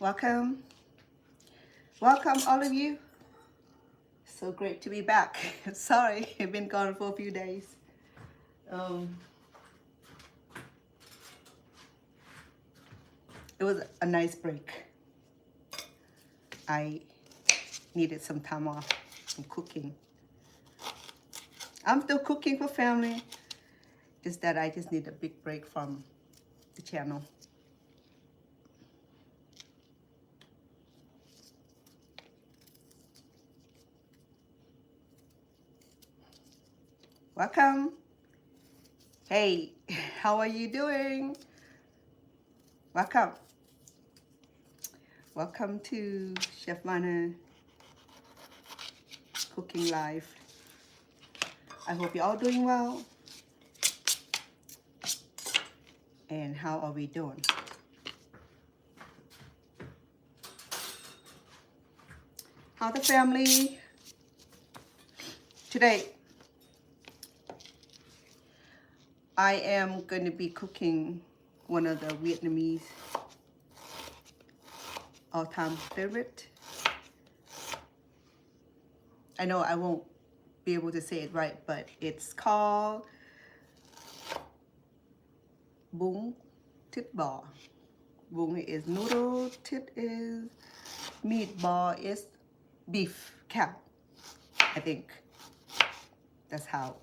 Welcome. Welcome, all of you. So great to be back. Sorry, I've been gone for a few days. It was a nice break. I needed some time off from cooking. I'm still cooking for family. Just that I just need a big break from the channel. Welcome. Hey, how are you doing? Welcome. Welcome to Chef Mana Cooking Live. I hope you're all doing well. And how are we doing? How the family? Today, I am going to be cooking one of the Vietnamese all-time favorite. I know I won't be able to say it right, but it's called Bún Thịt Bò. Bún is noodle, thịt is meat, bò is beef, cow. I think that's how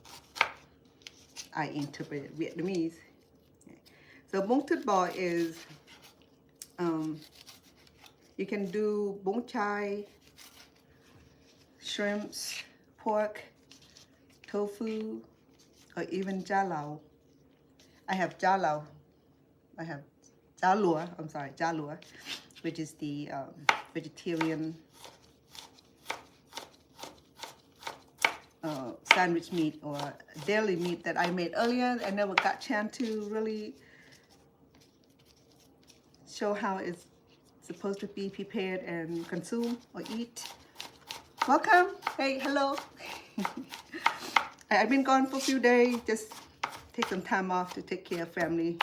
I interpret Vietnamese. So Bún Thịt Bò is, you can do bún chai, shrimps, pork, tofu, or even gia lao. I have gia lao. I have gia lua, I'm sorry, gia lua, which is the vegetarian sandwich meat or deli meat that I made earlier. I never got a chance to really show how it's supposed to be prepared and consumed or eat. Welcome. Hey, hello. I've been gone for a few days. Just take some time off to take care of family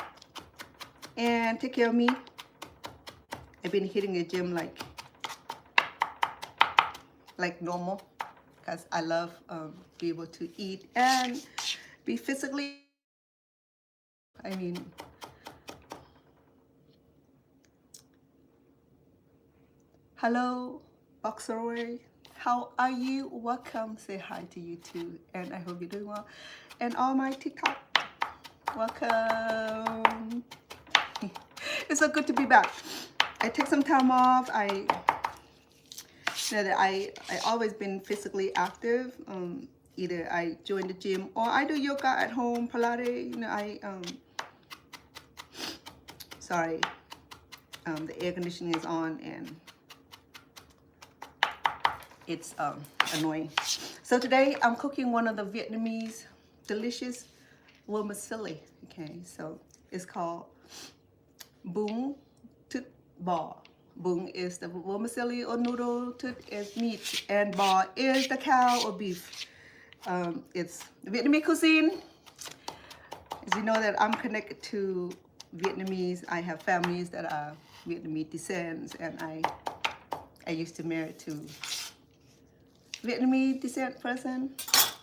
and take care of me. I've been hitting the gym like normal because I love be able to eat and be physically. I mean, hello, Boxeroy. How are you? Welcome. Say hi to you too. And I hope you're doing well. And all my TikTok, welcome. It's so good to be back. I take some time off. I always been physically active. Either I join the gym or I do yoga at home, Pilates. You know, sorry, the air conditioning is on and it's annoying. So today I'm cooking one of the Vietnamese delicious vermicelli. Okay, so it's called Bún Thịt Bò. Bún is the vermicelli or noodle, thịt is meat, and bò is the cow or beef. It's Vietnamese cuisine. As you know that I'm connected to Vietnamese. I have families that are Vietnamese descent, and I used to marry to Vietnamese descent person.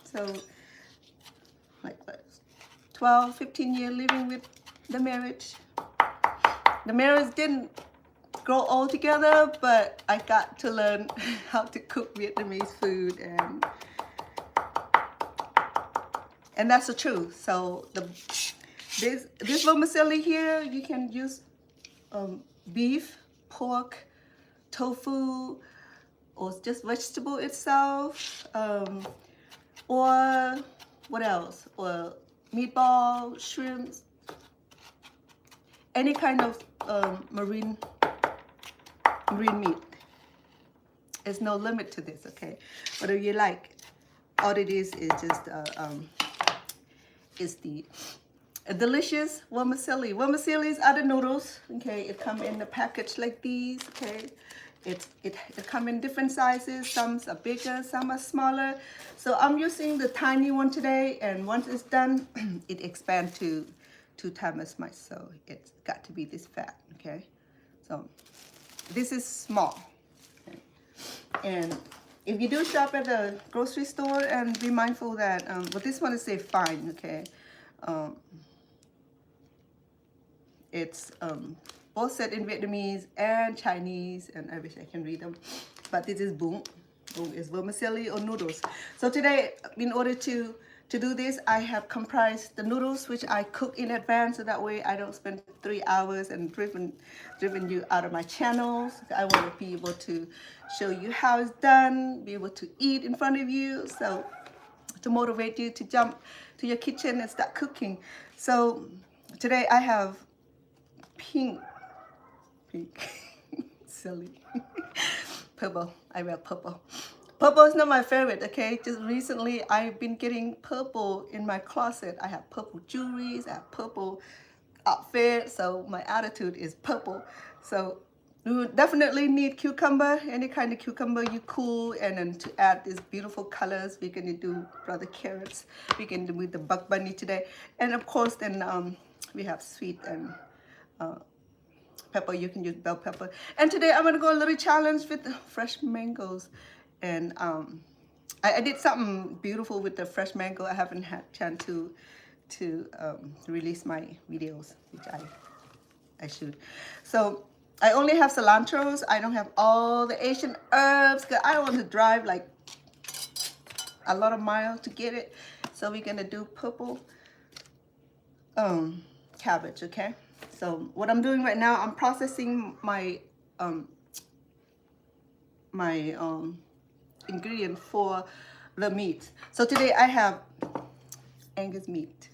So like what, 12, 15 years living with the marriage. The marriage didn't grow old together, but I got to learn how to cook Vietnamese food, and that's the truth. So this vermicelli here, you can use beef, pork, tofu, or just vegetable itself, or what else? Or meatball, shrimps, any kind of marine meat. There's no limit to this, okay? Whatever you like. All it is just a delicious vermicelli. Vermicellis are the noodles, okay? It come in a package like these, okay? It come in different sizes. Some are bigger, some are smaller. So I'm using the tiny one today, and once it's done, it expands to 2 times as much. So it's got to be this fat, okay? So this is small. Okay. And if you do shop at the grocery store, and be mindful that, but this one is say fine, okay? It's both said in Vietnamese and Chinese, and I wish I can read them. But this is Bún. Bún is vermicelli or noodles. So today, in order to do this, I have comprised the noodles, which I cook in advance, so that way I don't spend 3 hours and driven you out of my channels. I want to be able to show you how it's done, be able to eat in front of you, so to motivate you to jump to your kitchen and start cooking. So today I have pink, silly, purple. I wear purple. Purple is not my favorite, okay? Just recently, I've been getting purple in my closet. I have purple jewelries, I have purple outfit, so my attitude is purple. So you definitely need cucumber, any kind of cucumber you cool, and then to add these beautiful colors, we're gonna do brother carrots. We can do with the buck bunny today. And of course, then we have sweet and pepper. You can use bell pepper. And today I'm gonna go a little challenge with fresh mangoes. And I did something beautiful with the fresh mango. I haven't had chance to release my videos, which I should. So I only have cilantros. I don't have all the Asian herbs because I don't want to drive like a lot of miles to get it. So we're gonna do purple cabbage, okay? So what I'm doing right now, I'm processing my ingredient for the meat. So today I have Angus meat.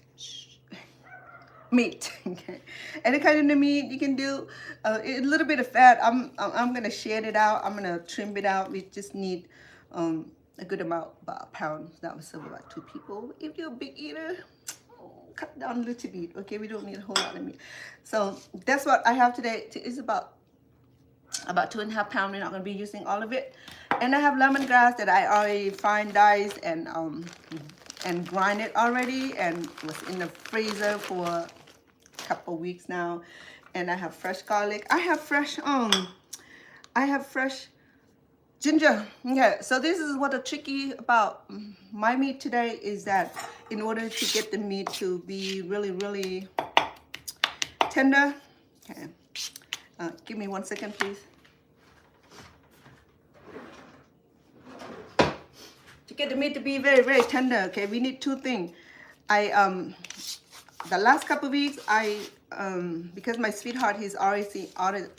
Meat, okay. Any kind of meat you can do. A little bit of fat. I'm gonna shade it out. I'm gonna trim it out. We just need a good amount, about a pound. That would serve about 2 people. If you're a big eater, cut down a little bit. Okay, we don't need a whole lot of meat. So that's what I have today. It's about 2.5 pounds. We're not gonna be using all of it. And I have lemongrass that I already fine diced and grind it already, and was in the freezer for a couple weeks now. And I have fresh garlic. I have fresh ginger. Okay, so this is what the tricky about my meat today is that in order to get the meat to be really, really tender. Okay, give me 1 second, please. To get the meat to be very, very tender, okay, we need 2 things. The last couple of weeks, because my sweetheart, he's already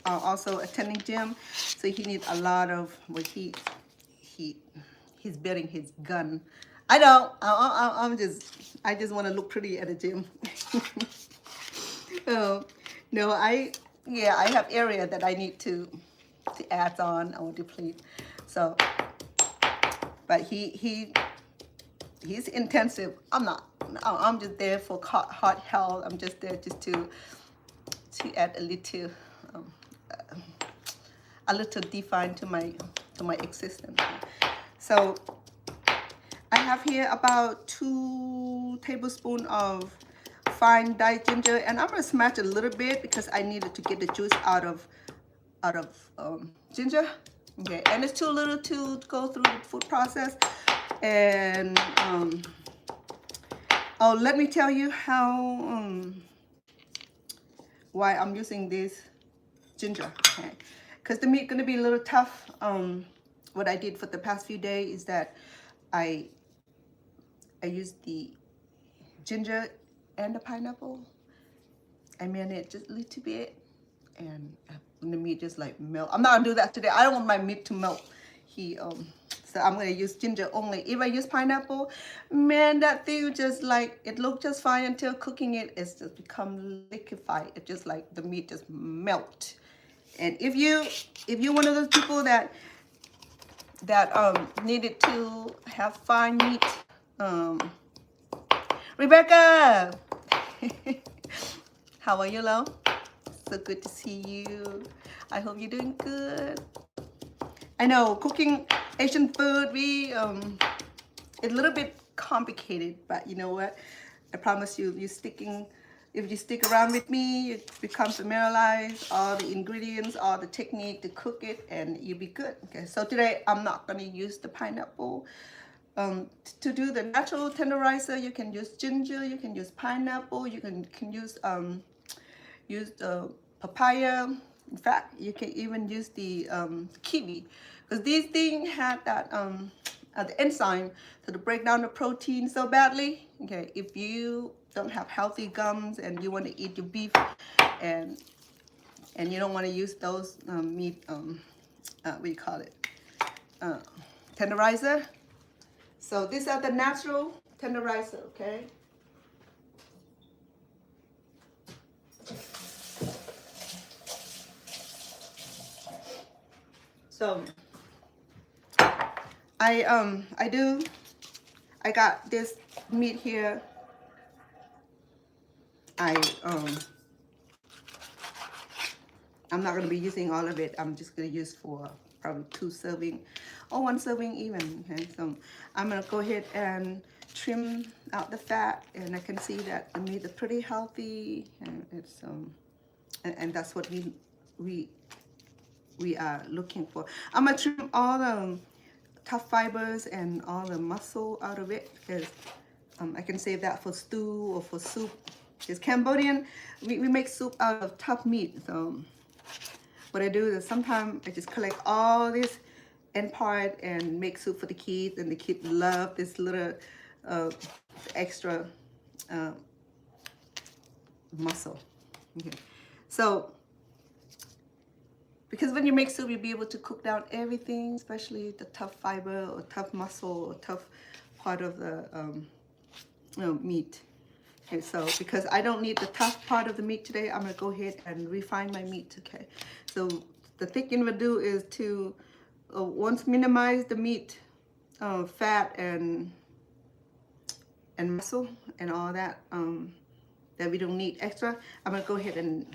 also attending gym, so he needs a lot of, well, he's building his gun. I know, I just want to look pretty at the gym. No, I have area that I need to add on or deplete. So, but he's intensive. I'm not. I'm just there for heart health. I'm just there just to add a little define to my existence. So I have here about 2 tablespoons of fine diced ginger, and I'm gonna smash it a little bit because I needed to get the juice out of ginger. Okay, and it's too little to go through the food process. And oh, let me tell you how why I'm using this ginger. Okay, because the meat gonna be a little tough. What I did for the past few days is that I used the ginger and the pineapple. I marinate just a little bit, and the meat just like melt. I'm not gonna do that today. I don't want my meat to melt. So I'm gonna use ginger only. If I use pineapple, man, that thing just like, it looked just fine until cooking it. It's just become liquefied. It just like the meat just melt. And if you're one of those people that needed to have fine meat, Rebecca, how are you, love? So good to see you. I hope you're doing good. I know cooking Asian food, it's a little bit complicated, but you know what? I promise you, you're sticking if you stick around with me, you become familiarized all the ingredients, all the technique to cook it, and you'll be good. Okay, so today I'm not going to use the pineapple. To do the natural tenderizer, you can use ginger, you can use pineapple, you can use papaya. In fact, you can even use the kiwi, because these things have that the enzyme to break down the protein so badly. Okay, if you don't have healthy gums and you want to eat your beef and you don't want to use those meat what do you call it, tenderizer. So these are the natural tenderizer. Okay, so I got this meat here. I'm not going to be using all of it. I'm just going to use for probably 2 serving or 1 serving even. Okay, so I'm going to go ahead and trim out the fat, and I can see that the meat is pretty healthy, and it's and that's what we are looking for. I'm going to trim all the tough fibers and all the muscle out of it, because I can save that for stew or for soup. Because Cambodian, we make soup out of tough meat. So what I do is sometimes I just collect all this end part and make soup for the kids, and the kids love this little extra muscle. Okay, so because when you make soup, you'll be able to cook down everything, especially the tough fiber or tough muscle or tough part of the meat. Okay, so because I don't need the tough part of the meat today, I'm gonna go ahead and refine my meat. Okay, so the thing we'll do is to once minimize the meat fat and muscle and all that that we don't need extra. I'm gonna go ahead and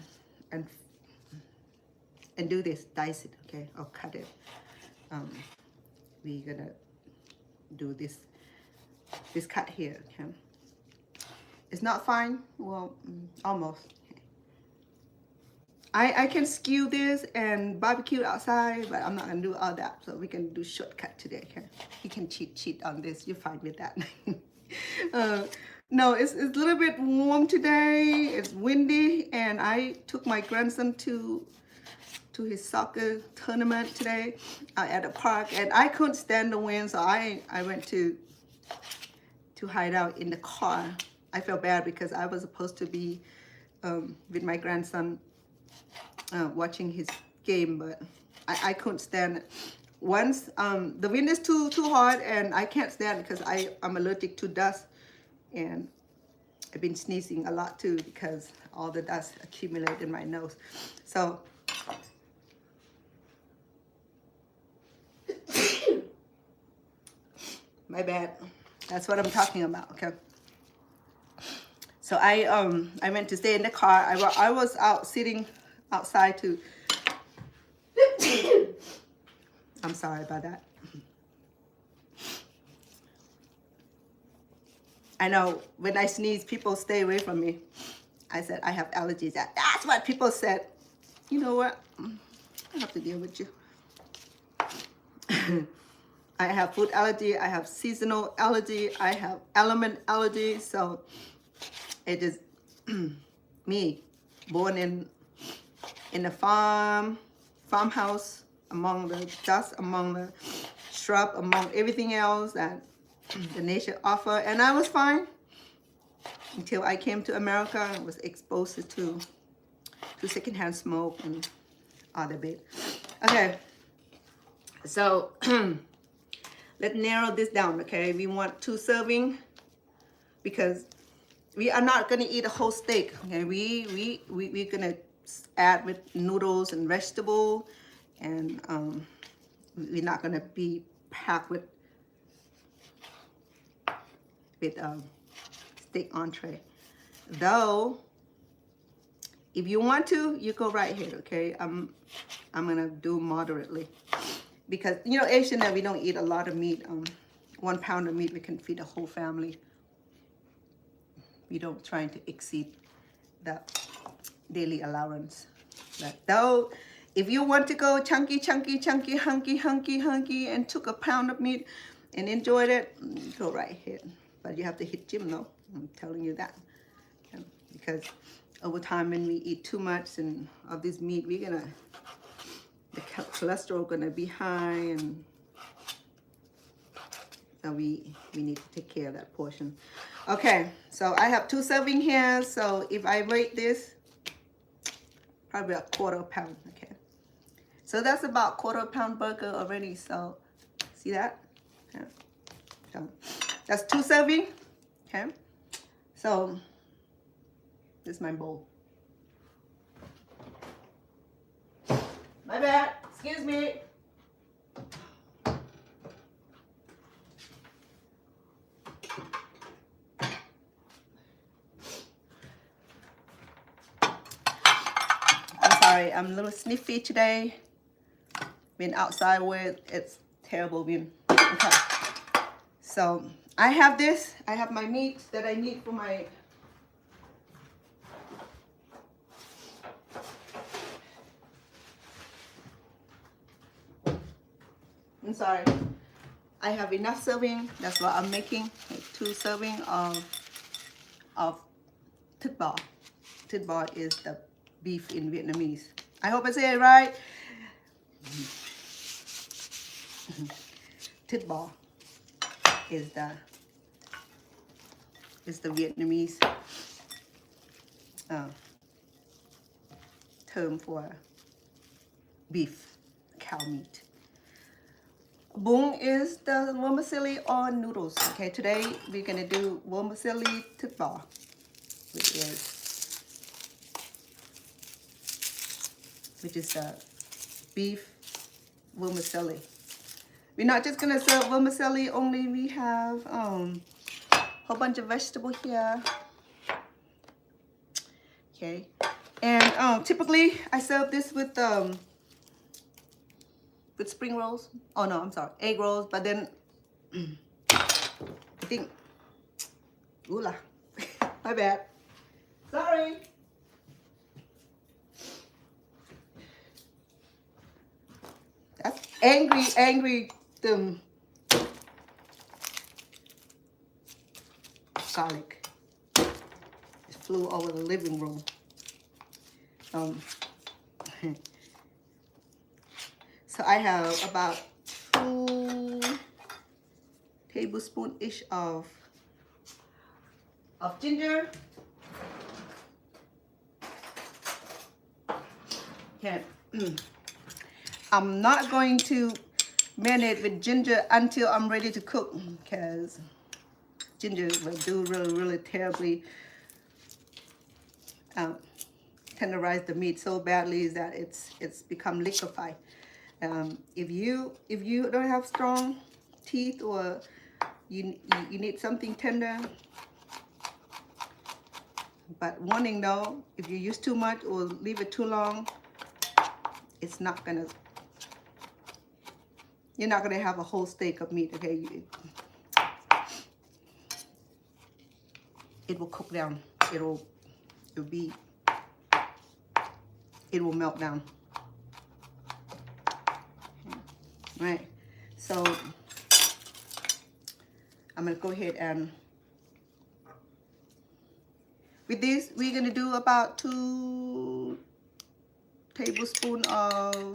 do this, dice it, okay, or cut it. We're gonna do this cut here. Okay, it's not fine, well, almost. I can skew this and barbecue outside, but I'm not gonna do all that. So we can do shortcut today. Okay, you can cheat on this. You're fine with that. No, it's a little bit warm today. It's windy, and I took my grandson to his soccer tournament today at a park, and I couldn't stand the wind, so I went to hide out in the car. I felt bad because I was supposed to be with my grandson watching his game, but I couldn't stand it. Once the wind is too hard, and I can't stand it because I'm allergic to dust, and I've been sneezing a lot too because all the dust accumulated in my nose. So my bad. That's what I'm talking about. Okay. So I went to stay in the car. I was out sitting outside to. I'm sorry about that. I know when I sneeze, people stay away from me. I said I have allergies. That's what people said. You know what? I have to deal with you. I have food allergy. I have seasonal allergy. I have element allergy. So it is me, born in a farmhouse, among the dust, among the shrub, among everything else that the nature offer, and I was fine until I came to America and was exposed to secondhand smoke and other bit. Okay, so let's narrow this down. Okay, we want 2 serving because we are not gonna eat a whole steak. Okay, we're gonna add with noodles and vegetable, and we're not gonna be packed with steak entree. Though, if you want to, you go right here. Okay, I'm gonna do moderately because you know Asian that we don't eat a lot of meat. 1 pound of meat we can feed a whole family. We don't try to exceed the daily allowance. But though, if you want to go chunky, hunky, and took a pound of meat and enjoyed it, go right ahead. But you have to hit gym though. I'm telling you that. Okay? Because over time, when we eat too much and of this meat, the cholesterol gonna be high, and so we need to take care of that portion. Okay, so I have 2 serving here. So if I weight this, probably a 1/4 pound. Okay, so that's about 1/4 pound burger already. So see that? Yeah. So that's 2 serving. Okay, so this is my bowl. My bad. Excuse me. Sorry, I'm a little sniffy today. Been outside with it's terrible wind. Okay, so I have this. I have my meat that I need for my. I'm sorry. I have enough serving. That's what I'm making. Like 2 serving of thịt bò. Thịt bò is the beef in Vietnamese. I hope I say it right. Thịt bò is the Vietnamese term for beef, cow meat. Bún is the vermicelli or noodles. Okay, today we're gonna do vermicelli thịt bò, which is the beef vermicelli. We're not just gonna serve vermicelli only. We have a whole bunch of vegetables here. Okay, and typically I serve this with spring rolls. Oh no, I'm sorry, egg rolls. But then I think, ooh la, my bad. Sorry. That's angry garlic. It flew over the living room. So I have about 2 tablespoons-ish of ginger. Okay. I'm not going to marinate with ginger until I'm ready to cook, because ginger will do really terribly tenderize the meat so badly that it's become liquefied. If you don't have strong teeth, or you need something tender, but warning though, if you use too much or leave it too long, it's not gonna, you're not gonna have a whole steak of meat. Okay, it will cook down. It will melt down. Right, so I'm gonna go ahead and with this we're gonna do about 2 tablespoons of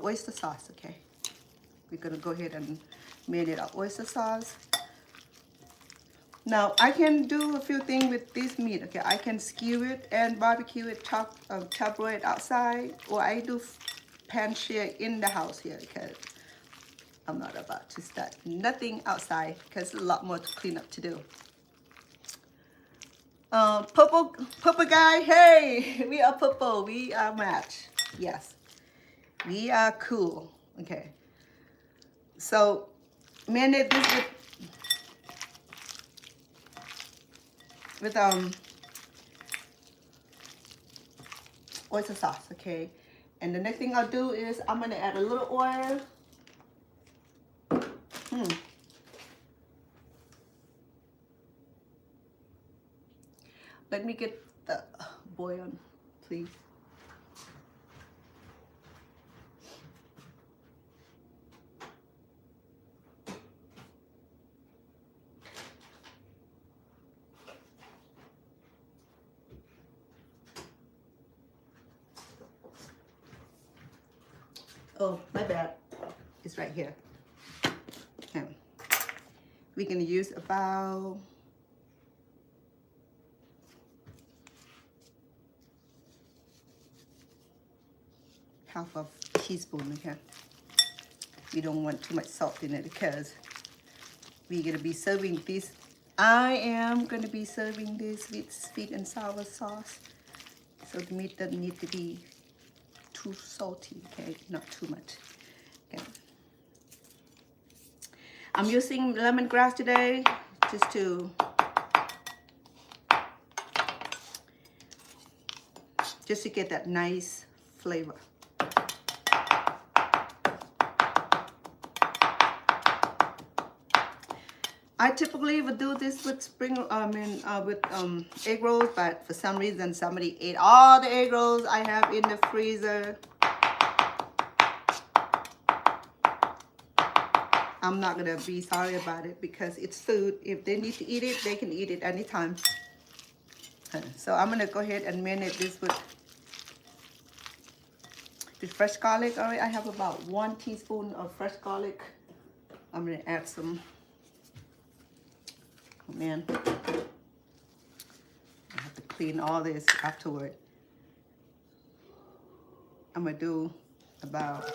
oyster sauce. Okay, we're gonna go ahead and marinate our oyster sauce. Now I can do a few things with this meat. Okay, I can skew it and barbecue it, chop it outside, or I do pan sear in the house here, because I'm not about to start nothing outside, because there's a lot more to clean up to do. Purple guy, hey, we are purple, we are match. Yes, we are cool. Okay, so marinate this with oyster sauce. Okay, and the next thing I'll do is I'm gonna add a little oil. let me get the boil, please. Oh, my bad. It's right here. Okay. We're gonna use about half of a teaspoon, okay? We don't want too much salt in it because we're gonna be serving this. I am gonna be serving this with sweet and sour sauce. So the meat doesn't need to be too salty, okay? Not too much. Okay. I'm using lemongrass today just to get that nice flavor. I typically would do this with egg rolls, but for some reason somebody ate all the egg rolls I have in the freezer. I'm not gonna be sorry about it because it's food. If they need to eat it, they can eat it anytime. So I'm gonna go ahead and marinate this with fresh garlic. All right, I have about 1 teaspoon of fresh garlic. I'm gonna add some. Oh man, I have to clean all this afterward. I'm gonna do about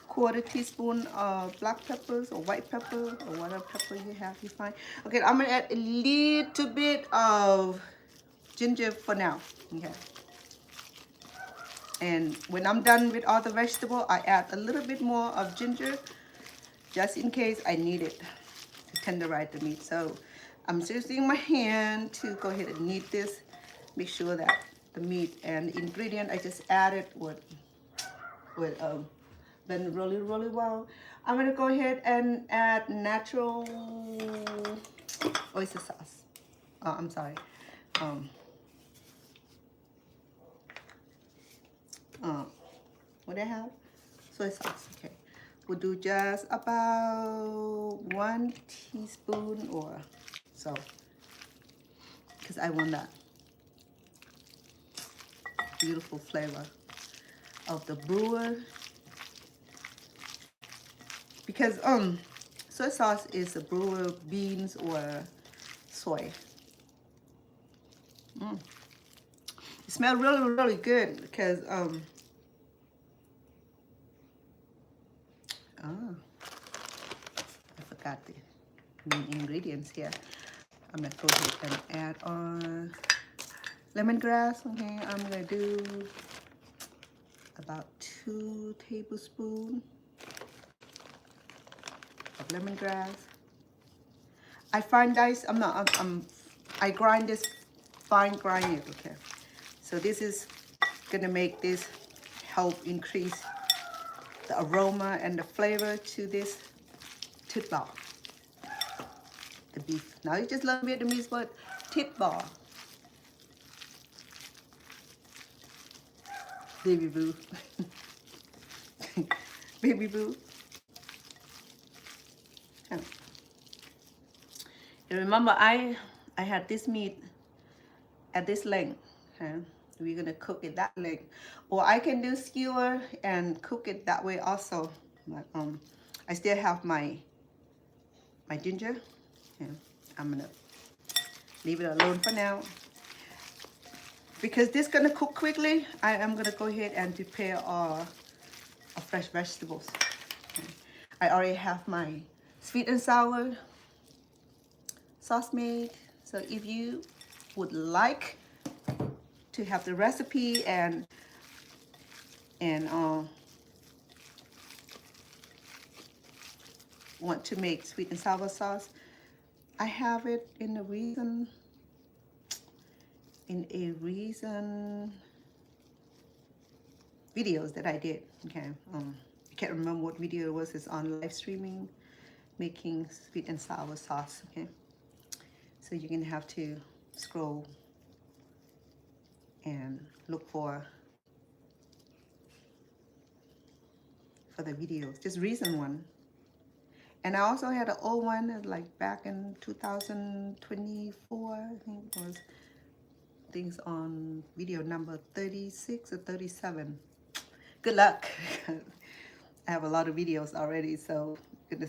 1/4 teaspoon of black peppers or white pepper or whatever pepper you have, you find. Okay, I'm gonna add a little bit of ginger for now. Okay. And when I'm done with all the vegetable, I add a little bit more of ginger just in case I need it to tenderize the meat. So I'm just using my hand to go ahead and knead this. Make sure that the meat and the ingredient I just added would blend really, really well. I'm gonna go ahead and add natural oyster sauce. I'm sorry. What I have? Soy sauce. Okay. We'll do just about 1 teaspoon or so, because I want that beautiful flavor of the brewer. Because soy sauce is a brewer beans or soy. It smells really, really good because I forgot the main ingredients here. I'm gonna go ahead and add on lemongrass. Okay, I'm gonna do about 2 tablespoons of lemongrass. I find this. I grind this, fine grind it. Okay, so this is gonna make this help increase the aroma and the flavor to this thịt bò, the beef. Now you just learn Vietnamese word thịt bò. Baby boo. Baby boo. And remember, I had this meat at this length. Okay? We're gonna cook it that length, or I can do skewer and cook it that way also. But I still have my ginger. Okay? I'm gonna leave it alone for now. Because this is gonna cook quickly, I am gonna go ahead and prepare our fresh vegetables. Okay. I already have my sweet and sour sauce made. So if you would like to have the recipe and want to make sweet and sour sauce, I have it in a recent videos that I did. Okay, I can't remember what video it was. It's on live streaming, making sweet and sour sauce. Okay, so you're gonna have to scroll and look for the videos, just recent one. And I also had an old one like back in 2024, I think it was, things on video number 36 or 37. Good luck. I have a lot of videos already, so you're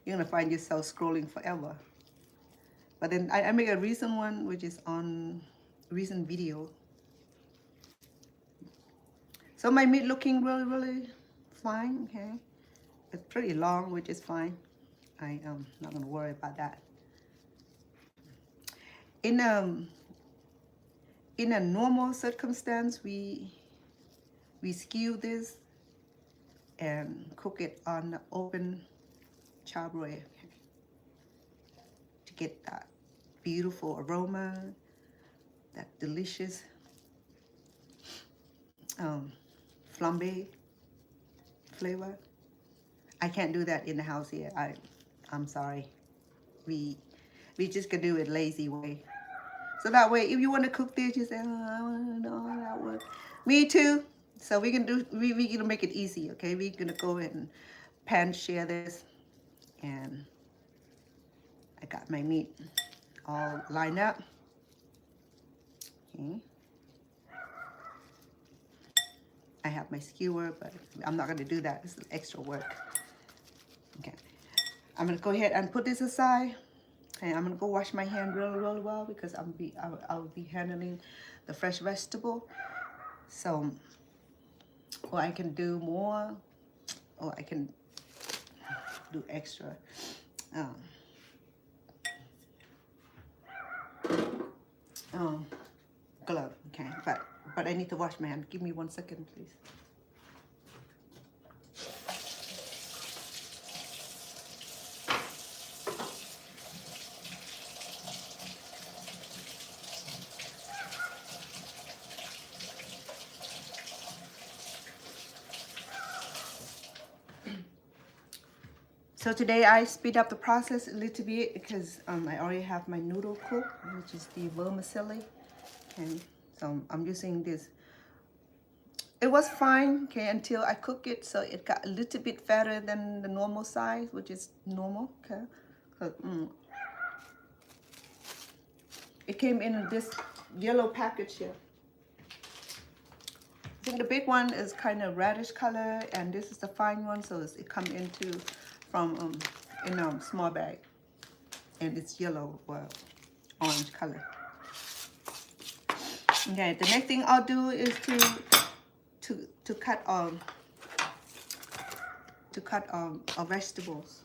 gonna find yourself scrolling forever. But then I make a recent one, which is on recent video. So my meat looking really fine, okay? It's pretty long, which is fine. I am not gonna worry about that. In a normal circumstance, we skew this and cook it on the open charbroil, okay, to get that beautiful aroma, that delicious flambe flavor. I can't do that in the house here. I'm sorry. We just can do it lazy way. So that way, if you want to cook this, you say, oh, I want to know how that works. Me too. So we can do. We're gonna make it easy, okay? We're gonna go ahead and pan share this, and I got my meat all lined up. Okay. I have my skewer, but I'm not gonna do that. This is extra work. Okay. I'm gonna go ahead and put this aside. And I'm gonna go wash my hand really well because I'll be handling the fresh vegetable. So, or I can do more, or I can do extra. Glove, okay. But I need to wash my hand. Give me 1 second, please. So today I speed up the process a little bit because I already have my noodle cooked, which is the vermicelli. Okay, so I'm using this. It was fine, okay, until I cook it, so it got a little bit fatter than the normal size, which is normal, okay. It came in this yellow package here. I think the big one is kind of reddish color, and this is the fine one, so it comes into from in a small bag, and it's yellow or orange color. Okay, the next thing I'll do is to cut our vegetables.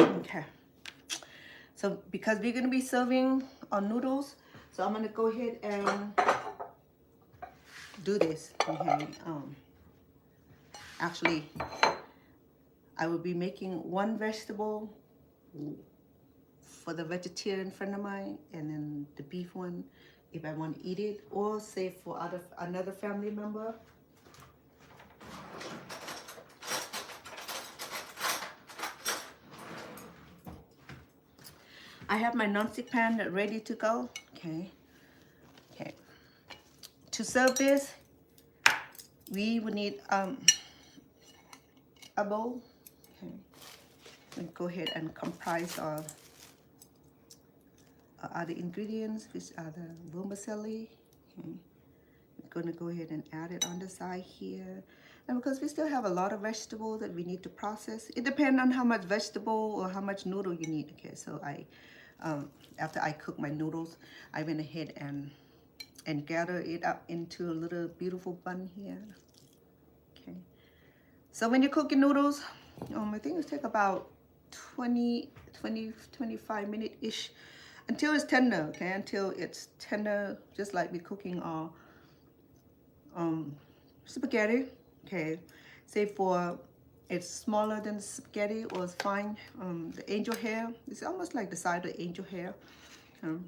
Okay, so because we're going to be serving our noodles, so I'm going to go ahead and do this. Okay, actually I will be making one vegetable for the vegetarian friend of mine, and then the beef one if I want to eat it, or save for another family member. I have my nonstick pan ready to go. Okay. To serve this, we would need a bowl. Okay. And go ahead and comprise our other ingredients, which are the vermicelli. Okay. I'm gonna go ahead and add it on the side here. And because we still have a lot of vegetables that we need to process, it depends on how much vegetable or how much noodle you need. Okay, so after I cook my noodles, I went ahead and gather it up into a little beautiful bun here. Okay, so when you cook your noodles, I think it take about 25 minutes-ish until it's tender. Okay, until it's tender, just like we're cooking our spaghetti. Okay, say for it's smaller than spaghetti or it's fine. The angel hair is almost like the size of angel hair.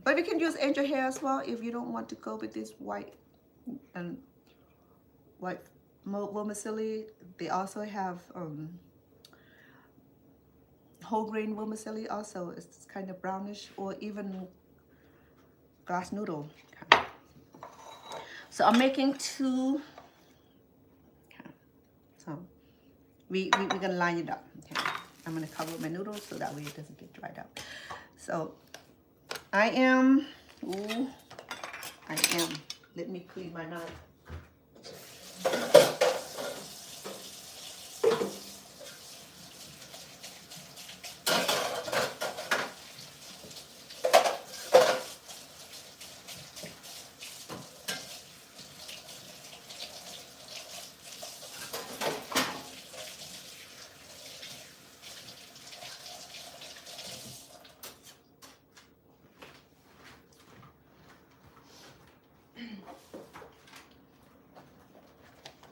But you can use angel hair as well if you don't want to go with this white and white vermicelli. They also have whole grain vermicelli also. It's kind of brownish, or even glass noodle. Okay. So I'm making two. Okay. So we're gonna line it up. Okay. I'm gonna cover my noodles so that way it doesn't get dried out. So I am, let me clean my knife.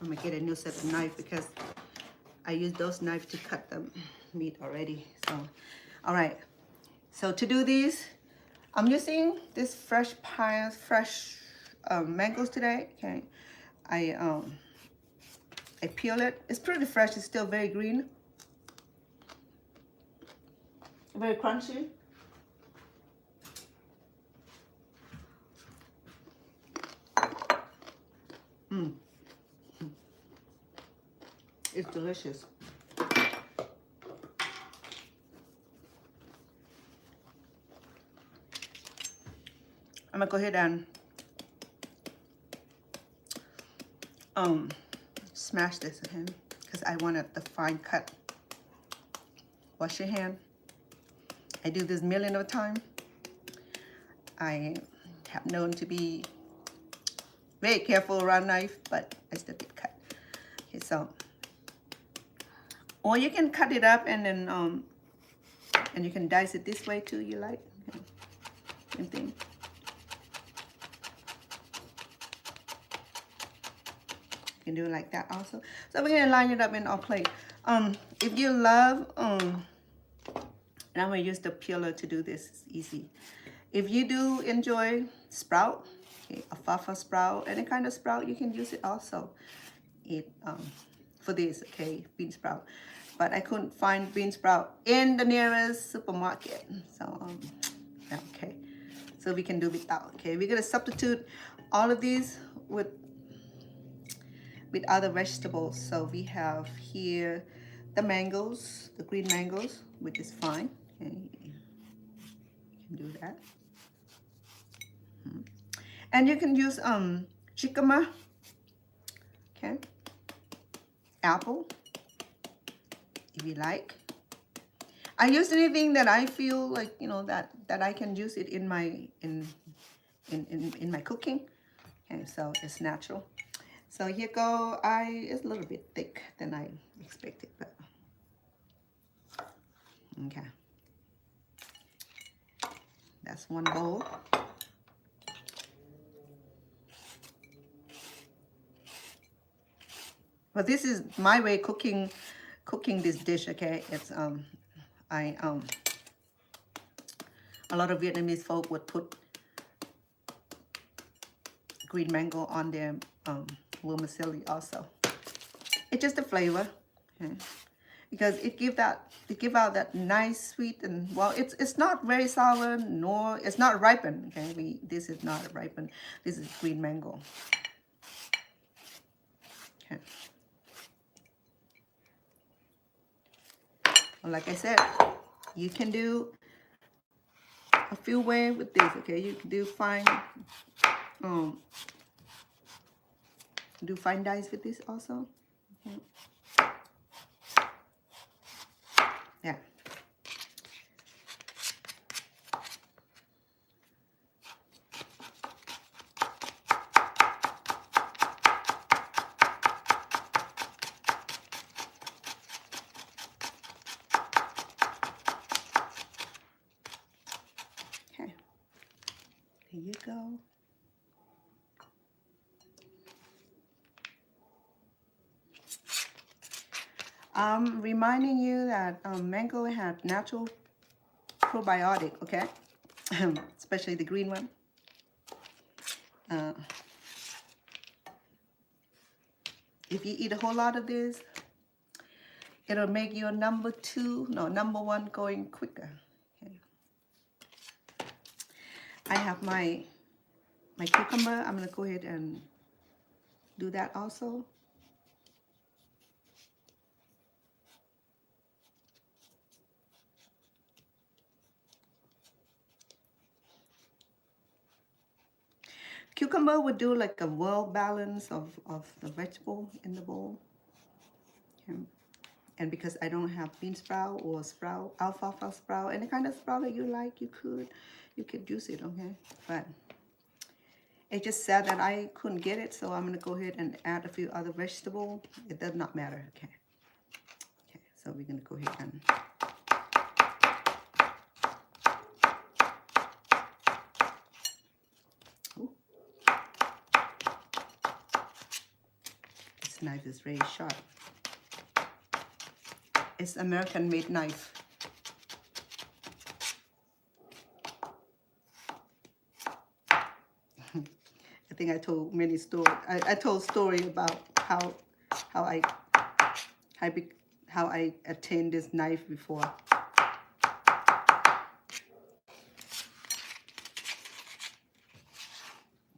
I'm gonna get a new set of knife because I use those knives to cut the meat already. So, all right. So to do these, I'm using this fresh mangoes today. Okay, I peel it. It's pretty fresh. It's still very green, very crunchy. It's delicious. I'm gonna go ahead and smash this again because I wanted the fine cut. Wash your hand. I do this million of times. I have known to be very careful around knife, but I still get cut. Okay, so, or you can cut it up and then and you can dice it this way too. You like, okay. Same thing. You can do it like that also. So we're gonna line it up in our plate. If you love, and I'm gonna use the peeler to do this. It's easy. If you do enjoy sprout, okay, alfalfa sprout, any kind of sprout, you can use it also. For this, okay, bean sprout. But I couldn't find bean sprout in the nearest supermarket. So, okay. So we can do without. Okay, we're gonna substitute all of these with other vegetables. So we have here the mangoes, the green mangoes, which is fine. Okay, you can do that. And you can use jicama, okay, apple, if you like. I use anything that I feel like, you know, that I can use it in my my cooking. Okay, so it's natural. So here go. It's a little bit thick than I expected, but okay. That's one bowl. But this is my way cooking this dish. Okay, it's a lot of Vietnamese folk would put green mango on their vermicelli also. It's just a flavor, okay? Because it give out that nice sweet, and well, it's not very sour, nor it's not ripened. Okay, this is not ripened. This is green mango. Okay. Well, like I said, you can do a few ways with this. Okay, you can do fine dice with this also. Okay. Yeah. Okay. There you go. I'm reminding you that mango has natural probiotic, okay? Especially the green one. If you eat a whole lot of this, it'll make your number one going quicker. Okay. I have my cucumber. I'm gonna go ahead and do that also. Cucumber would do like a well balance of the vegetable in the bowl. Okay. And because I don't have bean sprout or sprout, alfalfa sprout, any kind of sprout that you like, you could use it, okay? But it's just sad that I couldn't get it, so I'm gonna go ahead and add a few other vegetables. It does not matter, okay? Okay, so we're gonna go ahead and this knife is very sharp. It's American-made knife. I think I told many stories. I told story about how I attained this knife before.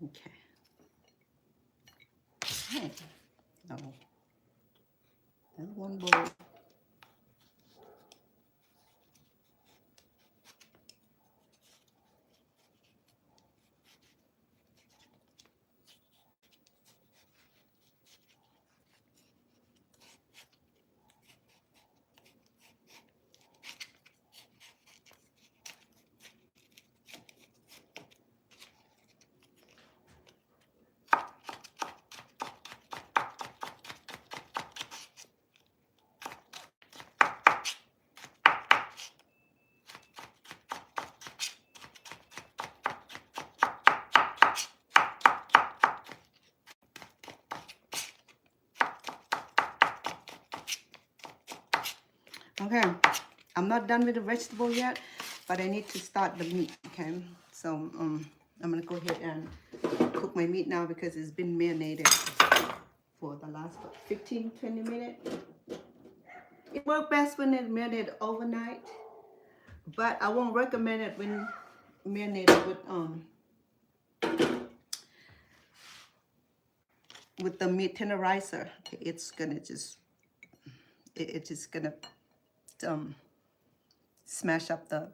Okay. Okay. No. That's one bowl. Okay, I'm not done with the vegetable yet, but I need to start the meat, okay? So I'm gonna go ahead and cook my meat now because it's been marinated for the last 15-20 minutes. It works best when it's marinated overnight, but I won't recommend it when marinated with the meat tenderizer. Okay, it's gonna just it's just gonna smash up the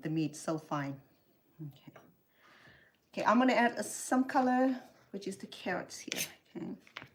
meat so fine. Okay. Okay, I'm gonna add some color, which is the carrots here. Okay.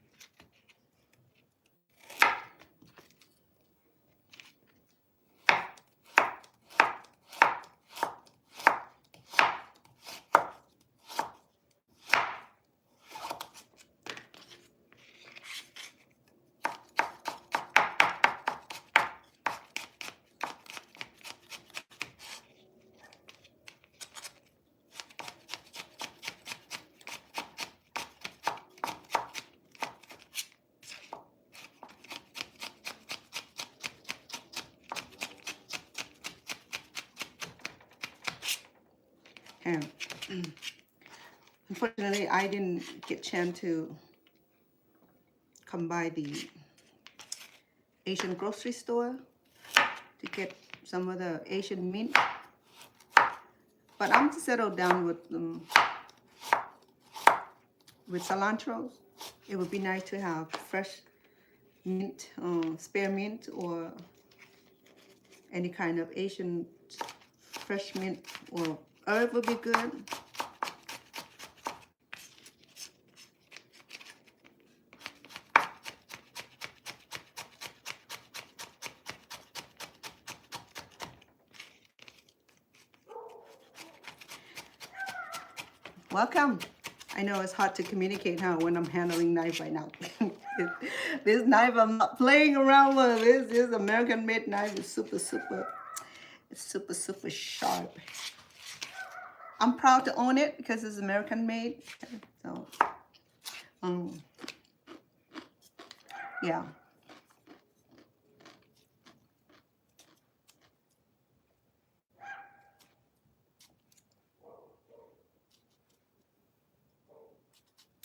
And unfortunately, I didn't get a chance to come by the Asian grocery store to get some of the Asian mint. But I'm settled down with cilantro. It would be nice to have fresh mint, spare mint, or any kind of Asian fresh mint or herb would be good. Welcome. I know it's hard to communicate when I'm handling knife right now. This knife I'm not playing around with. This is American made knife. It's super sharp. I'm proud to own it because it's American made. So Yeah.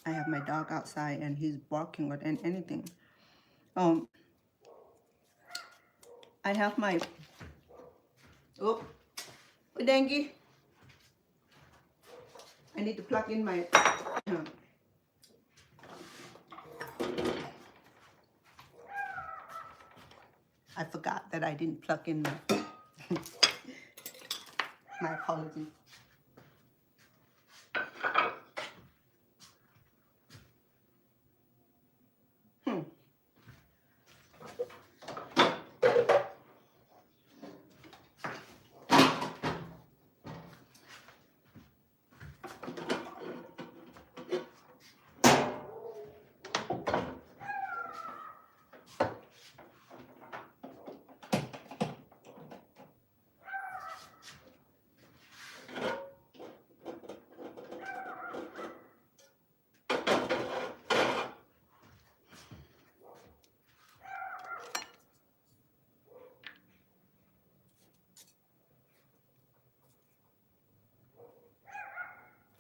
I have my dog outside and he's barking or anything. I have my, oh, dengue. I need to plug in my, I forgot that I didn't plug in my apologies.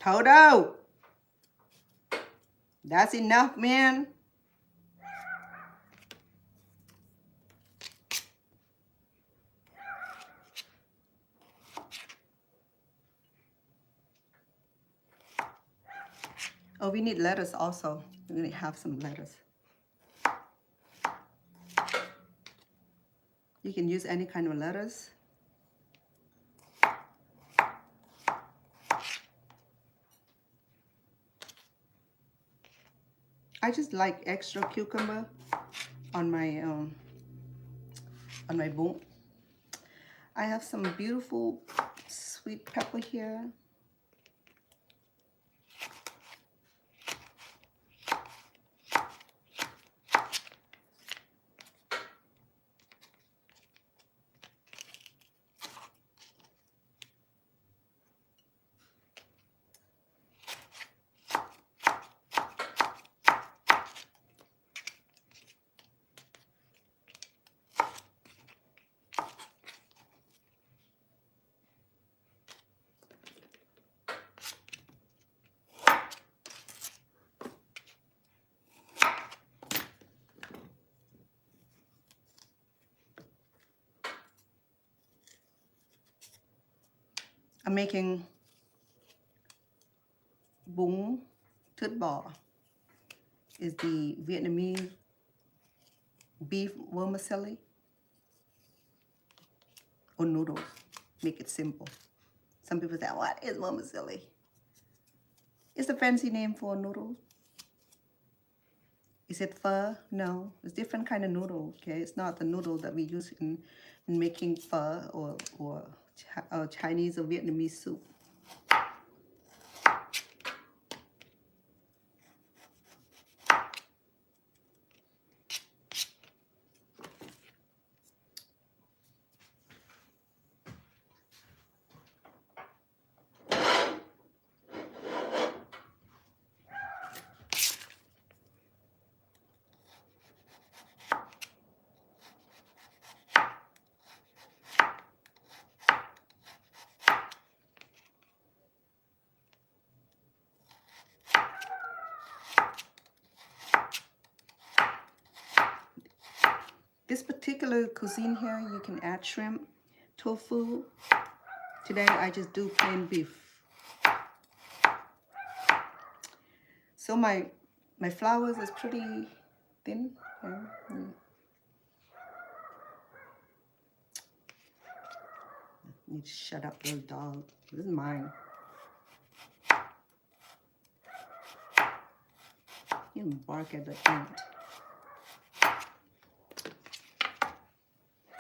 Toto! That's enough, man. Oh, we need lettuce also. We're gonna have some lettuce. You can use any kind of lettuce. I just like extra cucumber on my bún. I have some beautiful sweet pepper here. I'm making Bún Thịt Bò. Is the Vietnamese beef vermicelli or noodles. Make it simple. Some people say, what is vermicelli? It's a fancy name for noodles. Is it pho? No, it's different kind of noodle. Okay, it's not the noodle that we use in making pho or Chinese or Vietnamese soup. This particular cuisine here, you can add shrimp, tofu. Today I just do plain beef. So my flour is pretty thin. Need to shut up, little dog. This is mine. You can bark at the ant.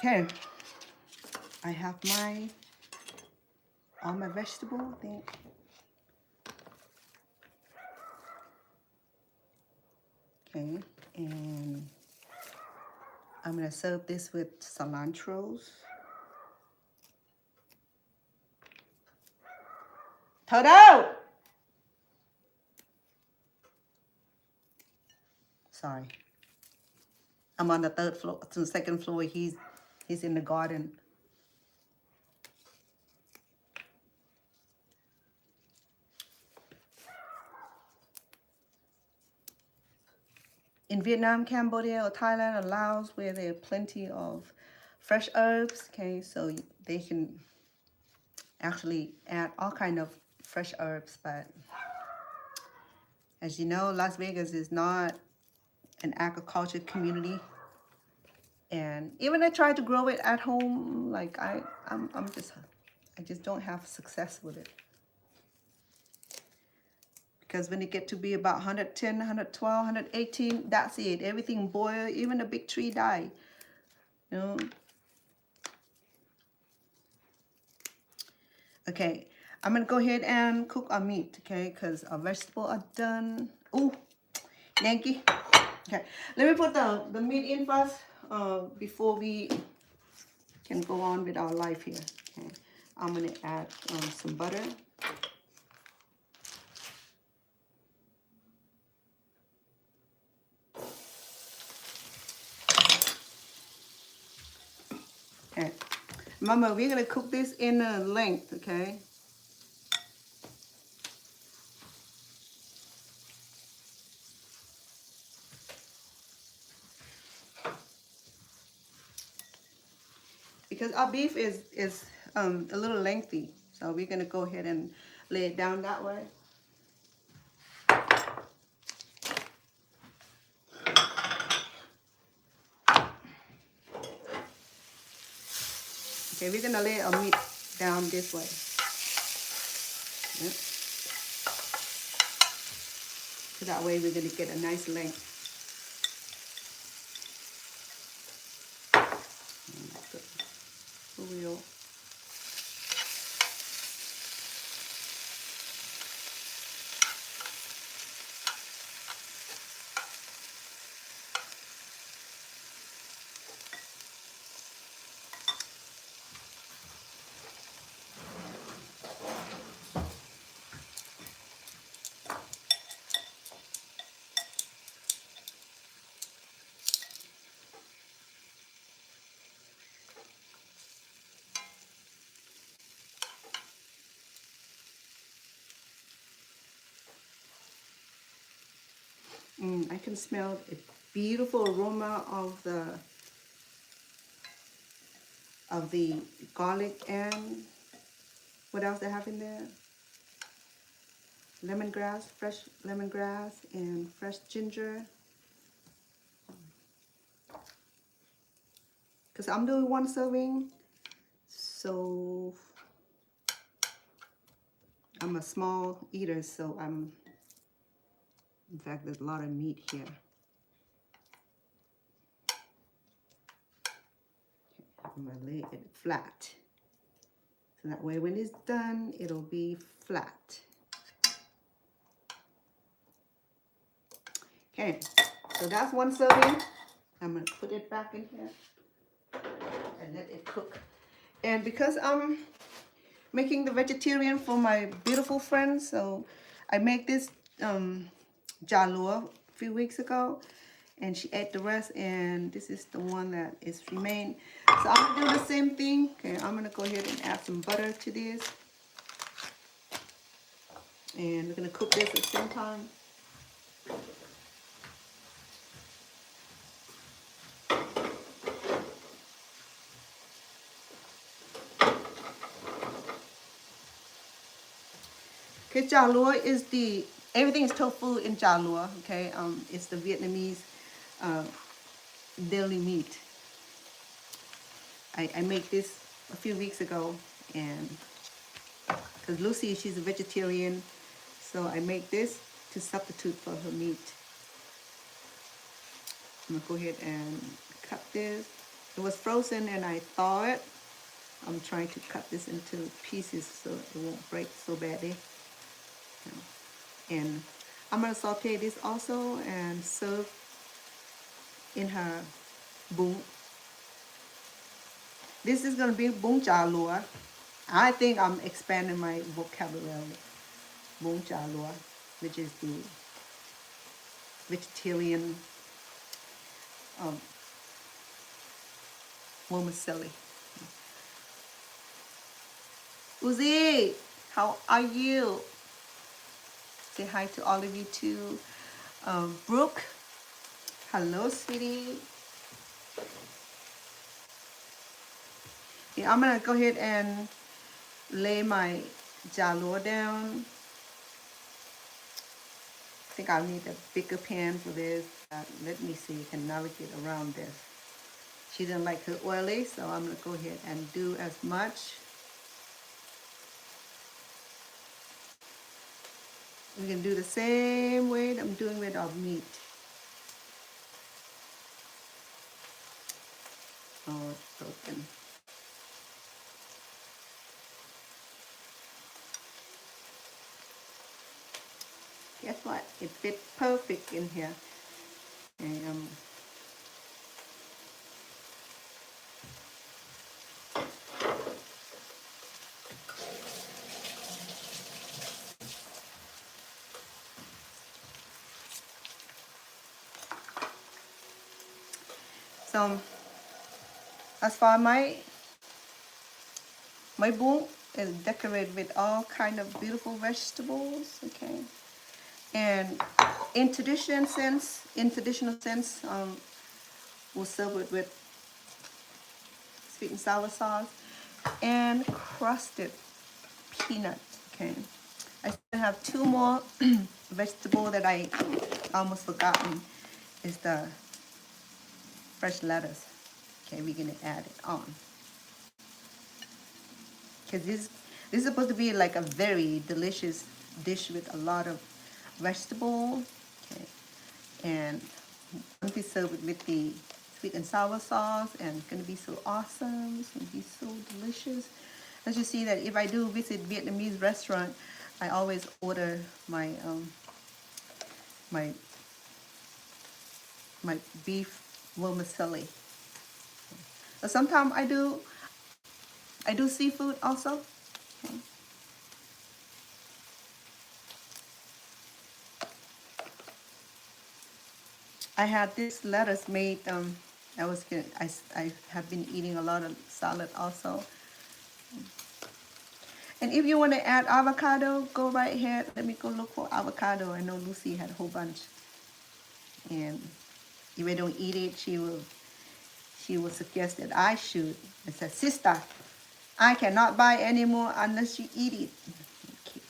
Okay, I have all my vegetable, I think. Okay, and I'm gonna serve this with cilantros. Toto! Sorry. I'm on the third floor, to the second floor. He's in the garden. In Vietnam, Cambodia, or Thailand, or Laos, where there are plenty of fresh herbs, okay, so they can actually add all kind of fresh herbs. But as you know, Las Vegas is not an agriculture community, and even I tried to grow it at home, like I just don't have success with it. Because when it get to be about 110, 112, 118, that's it. Everything boil, even a big tree die. You know? Okay, I'm gonna go ahead and cook our meat, okay? Because our vegetables are done. Ooh, Yankee. Okay, let me put the meat in first before we can go on with our life here. Okay, I'm gonna add some butter. Okay. Remember, we're going to cook this in a length, okay? Because our beef is a little lengthy, so we're going to go ahead and lay it down that way. Okay, we're going to lay our meat down this way. Yep. So that way we're going to get a nice length. Wheel. I can smell a beautiful aroma of the garlic, and what else they have in there? Lemongrass, fresh lemongrass, and fresh ginger. Because I'm doing one serving, so I'm a small eater, so in fact, there's a lot of meat here. I'm gonna lay it flat. So that way when it's done, it'll be flat. Okay, so that's one serving. I'm gonna put it back in here and let it cook. And because I'm making the vegetarian for my beautiful friends, so I make this jalua a few weeks ago, and she ate the rest, and this is the one that is remained. So I'm gonna do the same thing. Okay, I'm gonna go ahead and add some butter to this, and we're gonna cook this at the same time. Okay, jalua is everything is tofu in jalua. Okay, it's the Vietnamese deli meat. I made this a few weeks ago, and because Lucy, she's a vegetarian, so I make this to substitute for her meat. I'm gonna go ahead and cut this. It was frozen and I thaw it. I'm trying to cut this into pieces so it won't break so badly. And I'm gonna saute this also and serve in her bún. This is gonna be bún chả lúa. I think I'm expanding my vocabulary. Bún chả lúa, which is the vegetarian vermicelli. Uzi, how are you? Say hi to all of you too. Brooke, hello, sweetie. Yeah, I'm gonna go ahead and lay my jalo down. I think I'll need a bigger pan for this. Let me see, can navigate around this. She didn't like her oily, so I'm gonna go ahead and do as much. We can do the same way that I'm doing with our meat. Oh, it's broken. Guess what? It fits perfect in here. And so as far my bowl is decorated with all kind of beautiful vegetables, okay. And in traditional sense, we'll serve it with sweet and sour sauce and crusted peanuts, okay. I still have two more vegetable that I almost forgotten, is the fresh lettuce. Okay, we're gonna add it on. Because this is supposed to be like a very delicious dish with a lot of vegetable. Okay, and once we serve it with the sweet and sour sauce, and it's gonna be so awesome. It's gonna be so delicious. As you see that if I do visit Vietnamese restaurant, I always order my my beef vermicelli. But sometimes I do seafood also. Okay. I had this lettuce made. I have been eating a lot of salad also. And if you want to add avocado, go right ahead. Let me go look for avocado. I know Lucy had a whole bunch. And if I don't eat it, she will suggest that I should. I said, sister, I cannot buy anymore unless you eat it. Okay.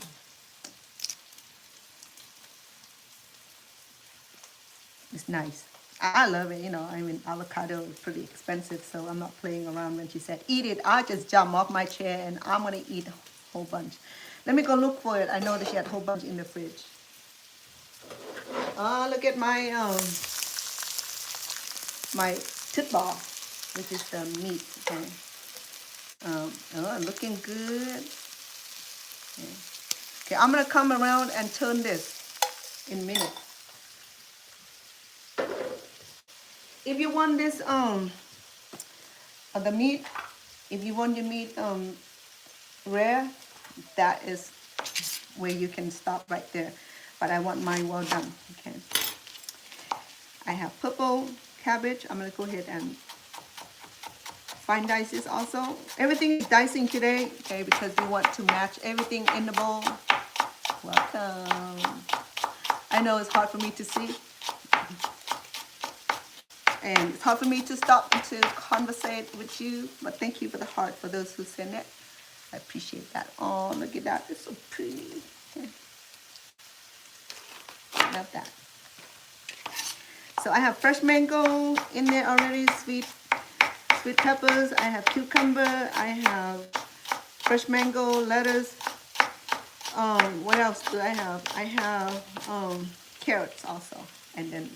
It's nice. I love it, you know. I mean, avocado is pretty expensive, so I'm not playing around. When she said, eat it, I just jump off my chair and I'm going to eat a whole bunch. Let me go look for it. I know that she had a whole bunch in the fridge. Oh, look at my thịt bò, which is the meat. Okay. Oh, looking good. Okay. Okay, I'm going to come around and turn this in a minute. If you want this, the meat, if you want your meat rare, that is where you can stop right there. But I want mine well done, okay. I have purple cabbage. I'm gonna go ahead and fine dice this also. Everything is dicing today, okay, because we want to match everything in the bowl. Welcome. I know it's hard for me to see. And it's hard for me to stop and to conversate with you, but thank you for the heart for those who send it. I appreciate that. Oh, look at that. It's so pretty. Okay. Love that. So I have fresh mango in there already, sweet peppers. I have cucumber. I have fresh mango, lettuce. What else do I have? I have carrots also. And then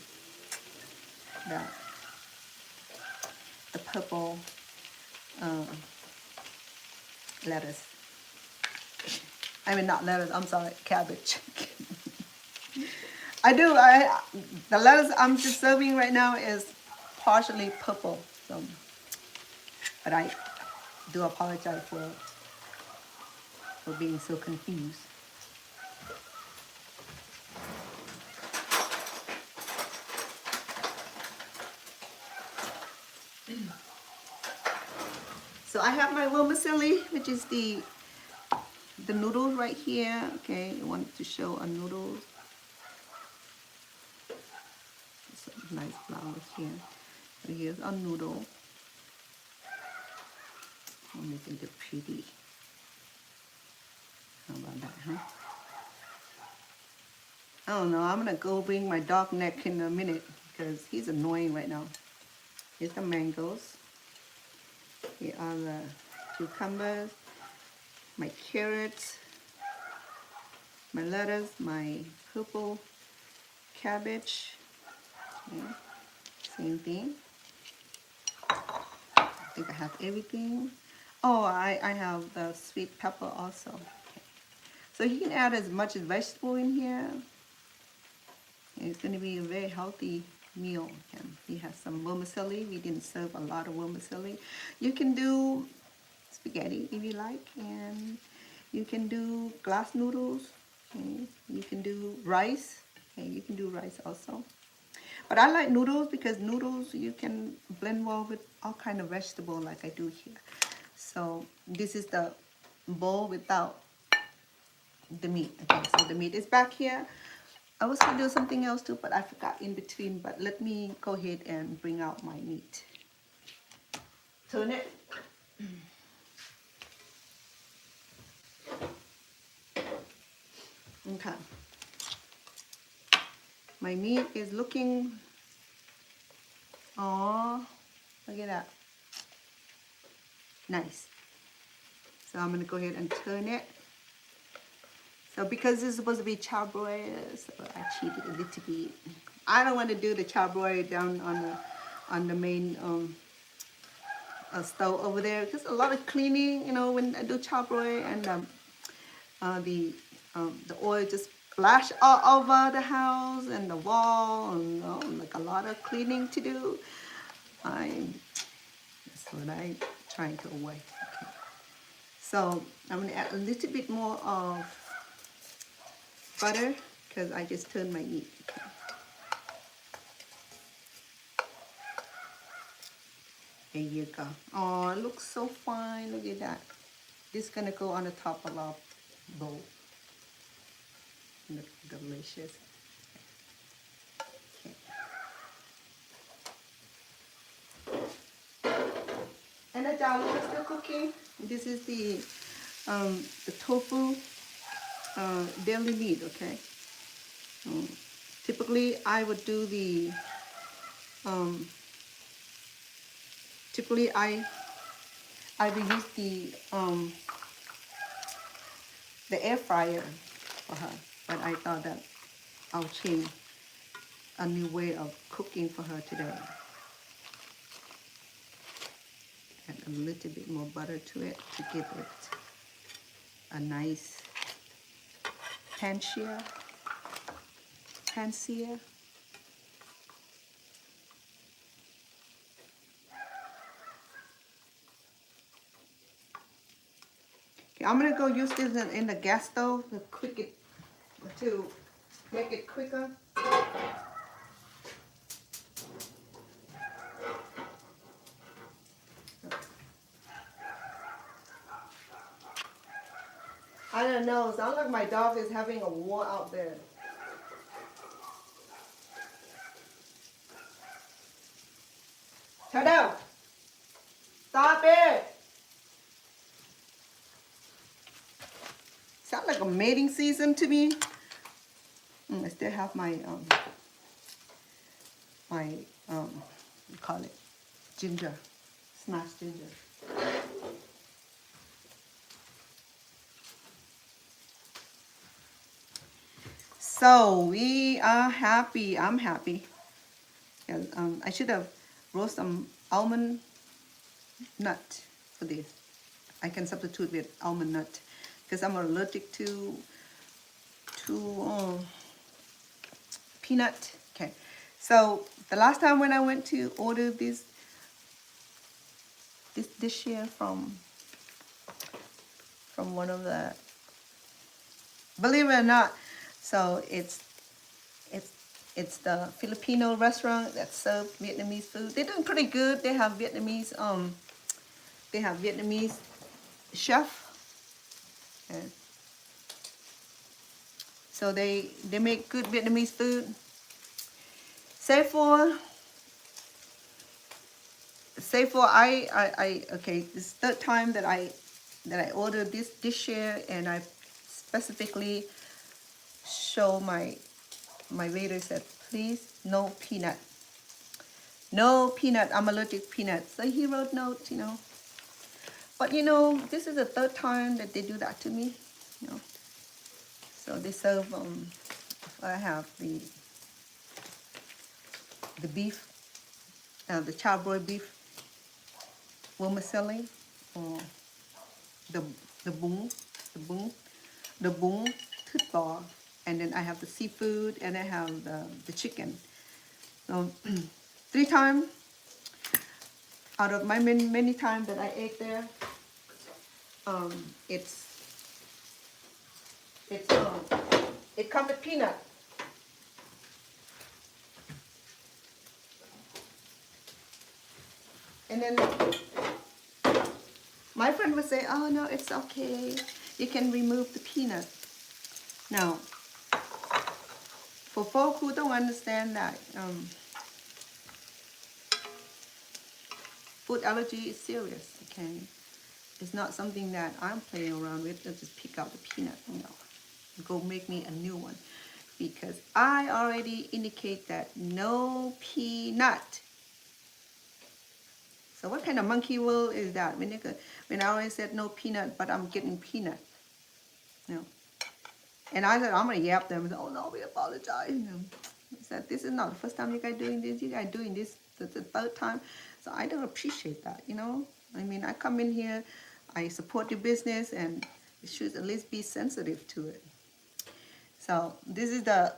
the purple lettuce. I mean, not lettuce, I'm sorry, cabbage. The lettuce I'm just serving right now is partially purple. So, but I do apologize for being so confused. I have my vermicelli, which is the noodles right here. Okay, I wanted to show a noodle. Some nice flowers here. So here's a noodle. I'm making it pretty. How about that, huh? I don't know. I'm gonna go bring my dog neck in a minute because he's annoying right now. Here's the mangoes. Here are the cucumbers, my carrots, my lettuce, my purple cabbage. Okay. Same thing. I think I have everything. Oh, I have the sweet pepper also. Okay. So you can add as much vegetable in here. It's going to be a very healthy meal. We have some vermicelli. We didn't serve a lot of vermicelli. You can do spaghetti if you like, and you can do glass noodles. Okay. You can do rice. Okay. You can do rice also. But I like noodles because noodles you can blend well with all kind of vegetable like I do here. So this is the bowl without the meat. Okay, so the meat is back here. I was going to do something else too, but I forgot in between. But let me go ahead and bring out my meat. Turn it. Okay. My meat is looking, oh, look at that. Nice. So I'm going to go ahead and turn it. So because this is supposed to be charbroiled, so I cheated a little bit. I don't want to do the charbroil down on the main stove over there because a lot of cleaning, you know, when I do charbroil, and the oil just splash all over the house and the wall, and like a lot of cleaning to do. That's what I'm trying to avoid. Okay. So I'm going to add a little bit more of butter because I just turned my meat. Okay. There you go. Oh, it looks so fine. Look at that. This is going to go on the top of our bowl. Look delicious. Okay. And the jalo is still cooking. This is the tofu deli meat, okay? Typically, I would do the typically I would use the air fryer for her, but I thought that I'll change a new way of cooking for her today. Add a little bit more butter to it to give it a nice pan-sear. Okay, I'm gonna go use this in the gas stove to make it quicker. I don't know, it sounds like my dog is having a war out there. Shadow! Stop it! Sounds like a mating season to me. I still have my we call it ginger, smashed ginger. So we are happy. I'm happy. Yeah, I should have roasted some almond nut for this. I can substitute with almond nut because I'm allergic to peanut. Okay, so the last time when I went to order this dish here from one of the, believe it or not, so it's the Filipino restaurant that serves Vietnamese food. They're doing pretty good. They have Vietnamese they have Vietnamese chef. Okay. So they make good Vietnamese food. Say for I okay, this is the third time that I ordered this dish here, and I specifically show my waiter said, please no peanut. No peanut, I'm allergic to peanuts. So he wrote notes, you know. But you know, this is the third time that they do that to me, you know. So they serve I have the beef, the charbroiled beef, vermicelli, or the Bún Thịt Bò, and then I have the seafood, and I have the chicken. So 3 times out of my many times that I ate there, it comes with peanut. And then my friend would say, oh no, it's okay, you can remove the peanut. Now, for folk who don't understand that food allergy is serious, okay? It's not something that I'm playing around with. Let's just pick out the peanut, you know, go make me a new one, because I already indicate that no peanut. So what kind of monkey world is that? When I always said no peanut, but I'm getting peanut, you know. And I said, I'm gonna yap them. Oh no, we apologize. You know, I said, this is not the first time you guys doing this. You guys doing this the third time. So I don't appreciate that, you know. I mean, I come in here, I support your business, and you should at least be sensitive to it. So this is the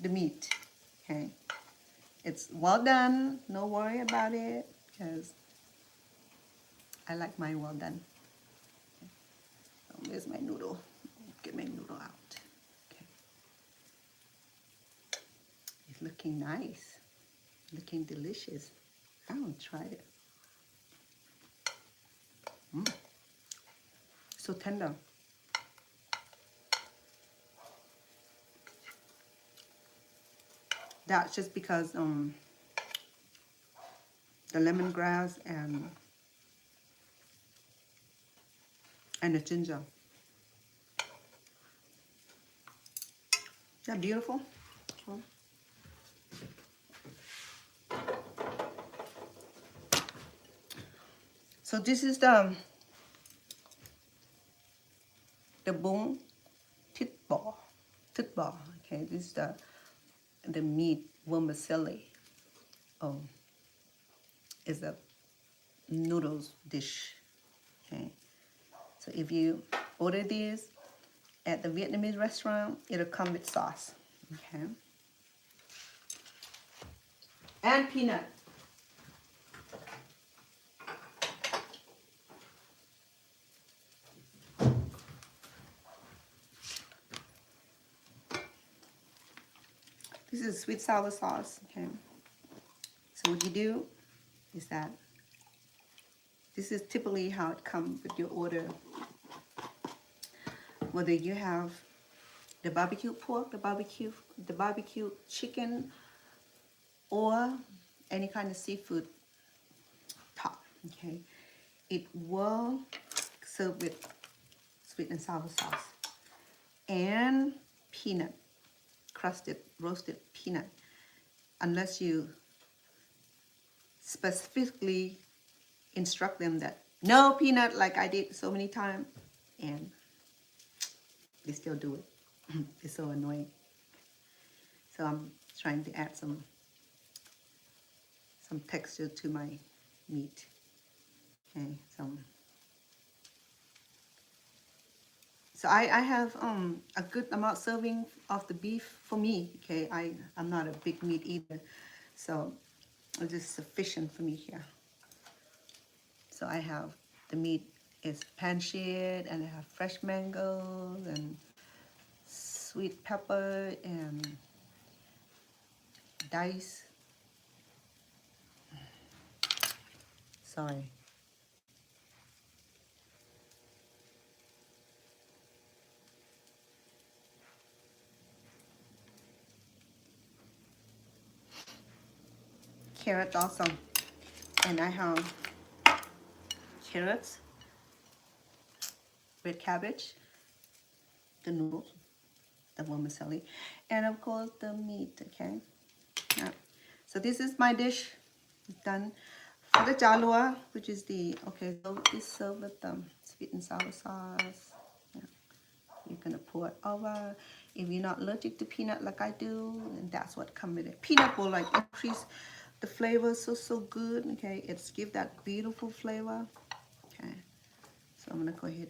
meat, okay. It's well done, no worry about it, because I like mine well done. Okay. So here's my noodle. Get my noodle out. Okay. It's looking nice, looking delicious. I want to try it. So tender. That's just because the lemongrass and the ginger. Is that beautiful? So this is the Bún Thịt Bò. Okay, this is the meat vermicelli. Is a noodles dish. Okay, so if you order this at the Vietnamese restaurant, it'll come with sauce. Okay, and peanut. This is sweet sour sauce. Okay, so what you do is that this is typically how it comes with your order. Whether you have the barbecue pork, the barbecue chicken, or any kind of seafood top, okay, it will serve with sweet and sour sauce and peanut, crusted, roasted peanut, unless you specifically instruct them that no peanut, like I did so many times, and they still do it. It's so annoying. So I'm trying to add some texture to my meat. Okay, so I have a good amount serving of the beef for me. Okay, I'm not a big meat eater, so it's just sufficient for me here. So I have the meat is pan-seared, and I have fresh mangoes and sweet pepper and dice. Sorry, carrots also. And I have carrots, red cabbage, the noodles, the vermicelli, and of course the meat, okay? Yeah. So this is my dish. It's done. For the jalua, which is the, okay, so it's served with sweet and sour sauce. Yeah. You're gonna pour it over. If you're not allergic to peanut like I do, and that's what comes with it. Peanut will like increase the flavor so good. Okay, it's give that beautiful flavor. Okay, so I'm gonna go ahead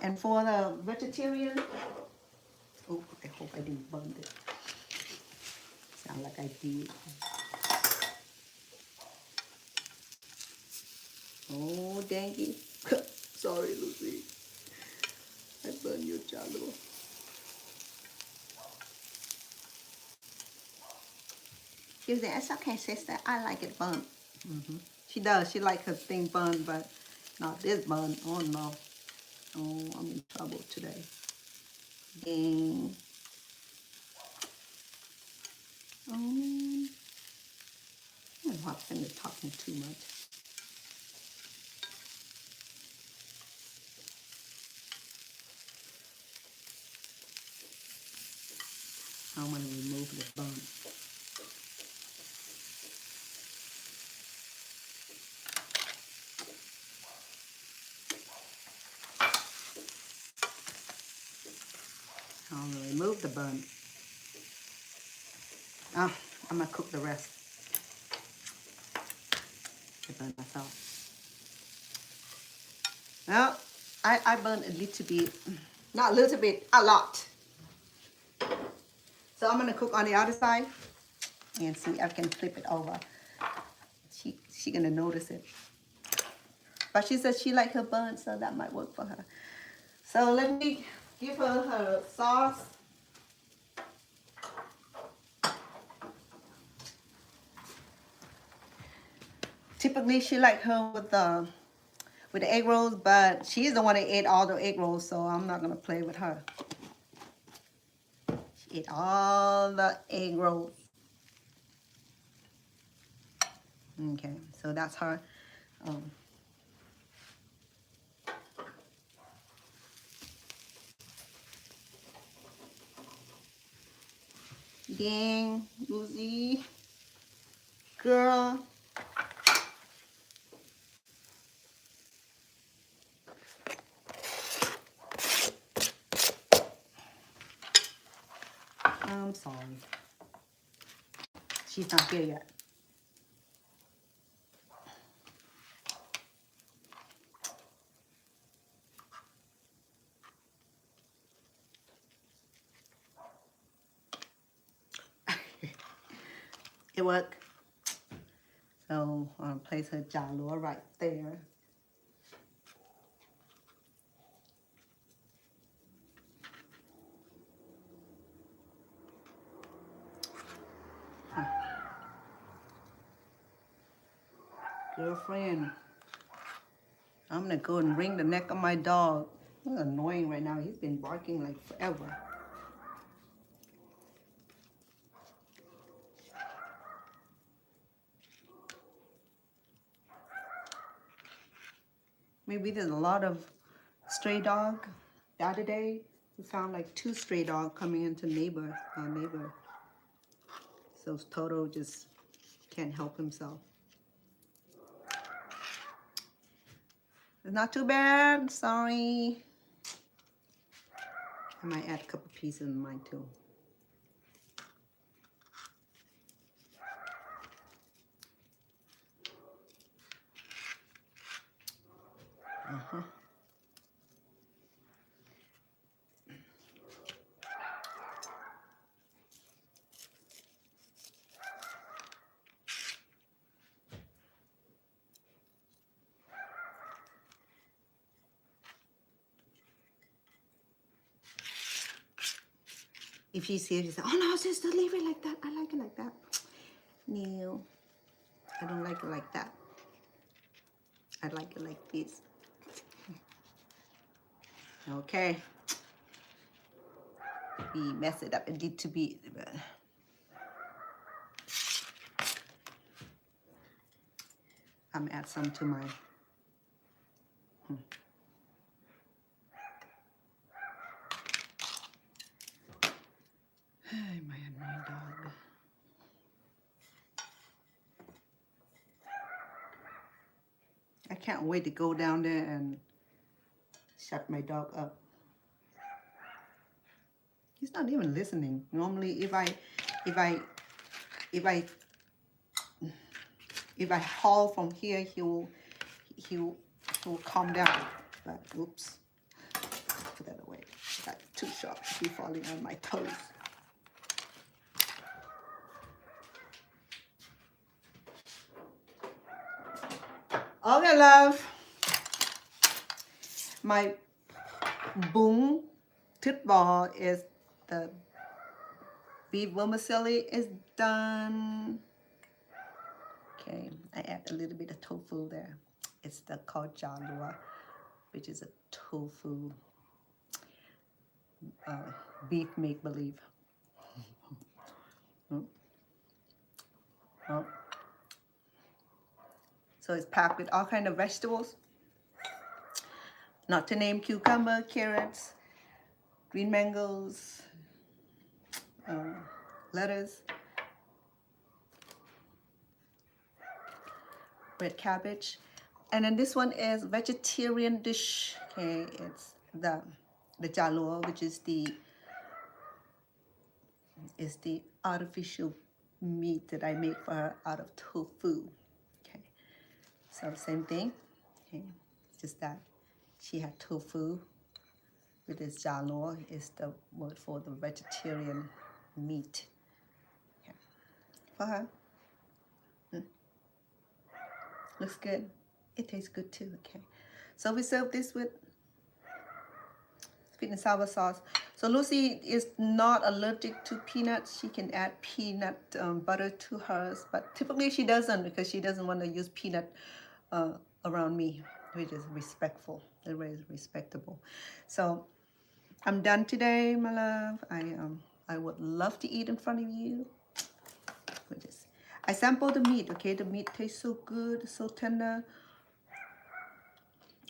and for the vegetarian. Oh, I hope I didn't burn it. Sound like I did. Oh, dang it. Sorry, Lucy. I burned your jalo. She was like, it's okay, sister. I like it burnt. She does. She likes her thing burned, but not this bun. Oh, no. Oh, I'm in trouble today. Dang. I'm not finished talking too much. I want to remove the bun. I'm going to remove the bun. Oh, I'm going to cook the rest. I burn myself. Well, I burned a little bit. Not a little bit, a lot. So I'm going to cook on the other side and see if I can flip it over. She going to notice it. But she said she liked her bun, so that might work for her. So let me give her sauce. Typically, she like her with the egg rolls, but she's the one that ate all the egg rolls, so I'm not gonna play with her. She ate all the egg rolls. Okay, so that's her. Dang, Lucy, girl. I'm sorry. She's not here yet. It worked. So I'll place her jalua right there. Girlfriend, I'm gonna go and wring the neck of my dog. He's annoying right now. He's been barking like forever. Maybe there's a lot of stray dog. The other day, we found like 2 stray dogs coming into our neighbor. So Toto just can't help himself. It's not too bad, sorry. I might add a couple pieces in mine too. If she's here, she says, oh no, sister, leave it like that. I like it like that. No, I don't like it like that. I like it like this. Okay. We mess it up. It need to be. I'm add some to my Hey, my annoying dog. I can't wait to go down there and shut my dog up. He's not even listening. Normally, if I haul from here, he'll calm down. But oops, put that away. I got too sharp to be falling on my toes. Okay, love. My Bún Thịt Bò is the beef vermicelli is done. Okay, I add a little bit of tofu there. It's the called chả lúa, which is a tofu beef make-believe. So it's packed with all kinds of vegetables. Not to name cucumber, carrots, green mangoes, lettuce, red cabbage. And then this one is vegetarian dish. Okay, it's the chả lúa, which is the artificial meat that I make for her out of tofu. Okay, so same thing. Okay, just that she had tofu with this chả lúa is the word for the vegetarian meat. Okay. For her. Looks good. It tastes good too. Okay, so we serve this with sweet and sour sauce. So Lucy is not allergic to peanuts. She can add peanut butter to hers, but typically she doesn't because she doesn't want to use peanut around me, which is respectful. Very respectable. So I'm done today, my love. I would love to eat in front of you. I sampled the meat. Okay, the meat tastes so good, so tender.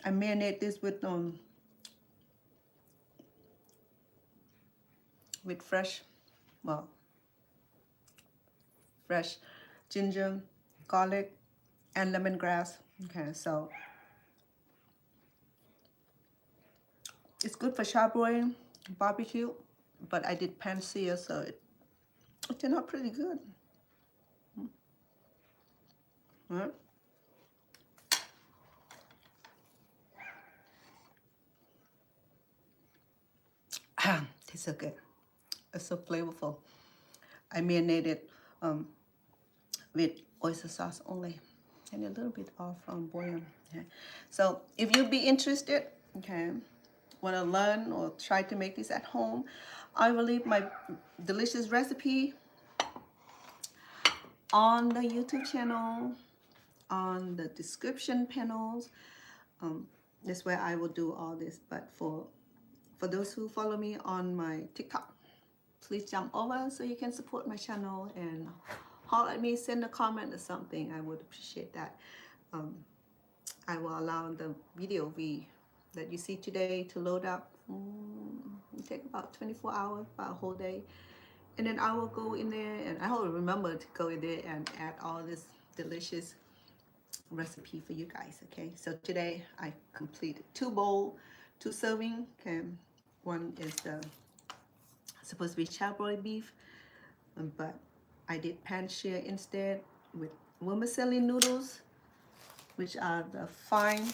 I marinate this with fresh ginger, garlic, and lemongrass. Okay, so it's good for charbroiling, barbecue, but I did pan sear, so it turned out pretty good. Right? Tastes so good. It's so flavorful. I marinated with oyster sauce only and a little bit of bouillon. Okay. So if you'd be interested, okay, want to learn or try to make this at home, I will leave my delicious recipe on the YouTube channel, on the description panels. That's where I will do all this. But for those who follow me on my TikTok, please jump over so you can support my channel and holler at me, send a comment or something. I would appreciate that. I will allow the video that you see today to load up. It take about 24 hours, about a whole day. And then I will go in there and I will remember to go in there and add all this delicious recipe for you guys. Okay, so today I completed 2 bowls, 2 serving. Okay, one is supposed to be charbroiled beef, but I did pan sear instead with vermicelli noodles, which are the fine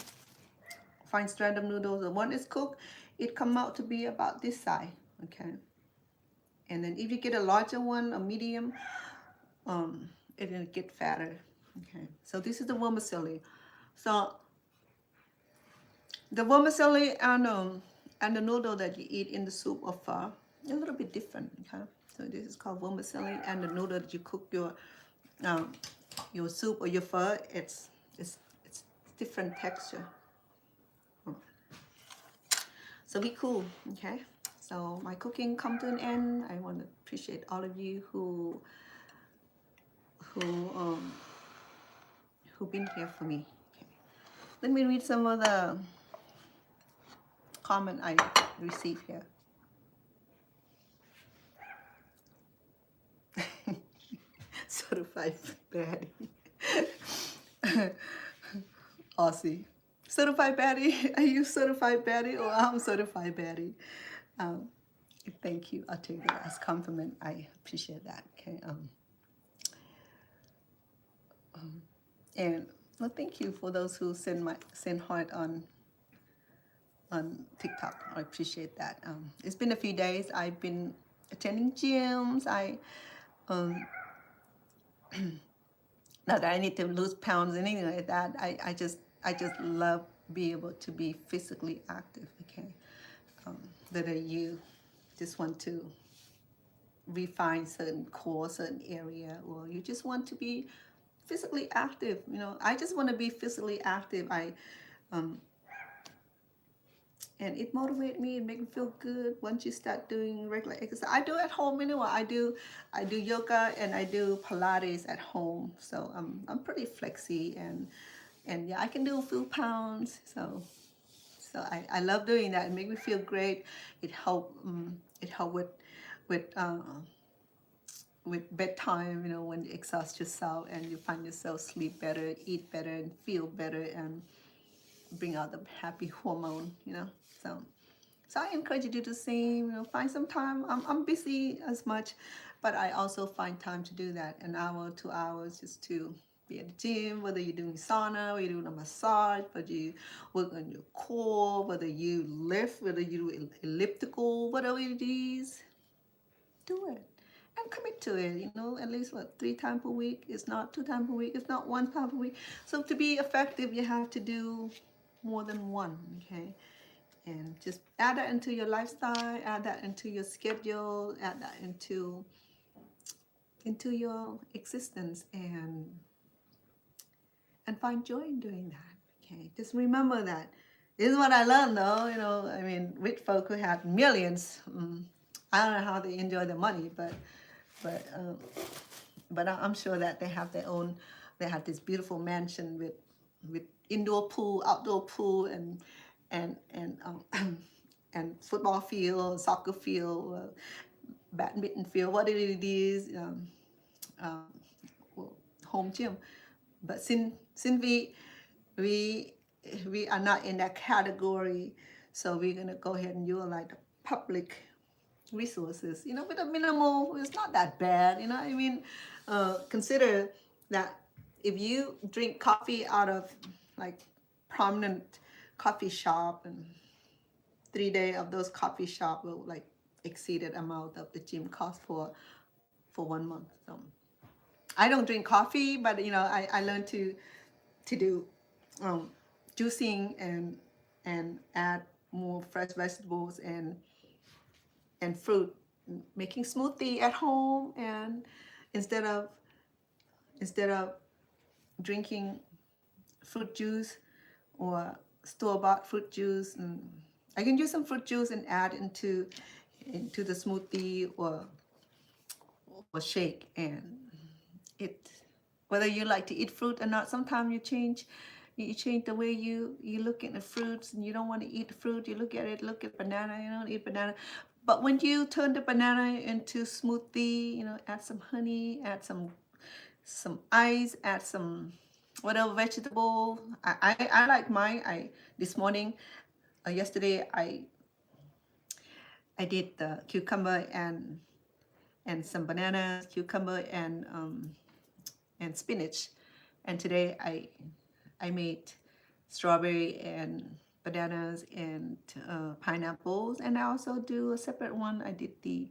strand of noodles. The one is cooked, it come out to be about this size. Okay, and then if you get a larger one, a medium, it'll get fatter. Okay, so this is the vermicelli. So the vermicelli and the noodle that you eat in the soup or pho, a little bit different. Okay, so this is called vermicelli, and the noodle that you cook your soup or your pho, it's different texture. So be cool. Okay, so my cooking come to an end. I want to appreciate all of you who who've been here for me. Okay. Let me read some of the comment I received here. Certified baddie. Aussie. Certified baddie. Are you certified baddie or I'm certified baddie? Thank you. I'll take that as compliment. I appreciate that. Okay. And well, thank you for those who send heart on TikTok. I appreciate that. It's been a few days. I've been attending gyms. Not that I need to lose pounds or anything like that. I just love being able to be physically active. Okay, whether you just want to refine certain core, certain area, or you just want to be physically active. You know, I just want to be physically active. And it motivates me and make me feel good once you start doing regular exercise. I do at home anyway. I do yoga and I do Pilates at home. So I'm pretty flexy and yeah, I can do a few pounds. So I love doing that. It makes me feel great. It help with bedtime, you know, when you exhaust yourself and you find yourself sleep better, eat better, and feel better, and bring out the happy hormone, you know. So I encourage you to do the same. You know, find some time. I'm busy as much, but I also find time to do that. An hour, 2 hours, just to be at the gym. Whether you're doing sauna, or you're doing a massage, whether you work on your core, whether you lift, whether you do elliptical, whatever it is, do it. And commit to it, you know, at least 3 times per week. It's not 2 times per week. It's not 1 time per week. So to be effective, you have to do more than one, okay? And just add that into your lifestyle, add that into your schedule, add that into your existence, and find joy in doing that, okay? Just remember that. This is what I learned, though, you know. I mean, rich folk who have millions, I don't know how they enjoy the money, but I'm sure that they have their own. They have this beautiful mansion with indoor pool, outdoor pool, and and football field, soccer field, badminton field, whatever it is, home gym. But since we are not in that category, so we're gonna go ahead and utilize the public resources, you know, with a minimal. It's not that bad, you know. I mean, consider that if you drink coffee out of like prominent coffee shop, and 3 days of those coffee shop will like exceeded amount of the gym cost for 1 month. So I don't drink coffee, but you know, I learned to do juicing and add more fresh vegetables and fruit, making smoothie at home, and instead of drinking fruit juice or store-bought fruit juice, and I can use some fruit juice and add into the smoothie or shake. And it, whether you like to eat fruit or not, sometimes you change the way you look at the fruits, and you don't want to eat the fruit. You look at banana, you don't eat banana. But when you turn the banana into smoothie, you know, add some honey, add some ice, add some whatever vegetable. I like mine. This morning, yesterday, I did the cucumber and some bananas, cucumber and spinach. And today I made strawberry and bananas and pineapples, and I also do a separate one. I did the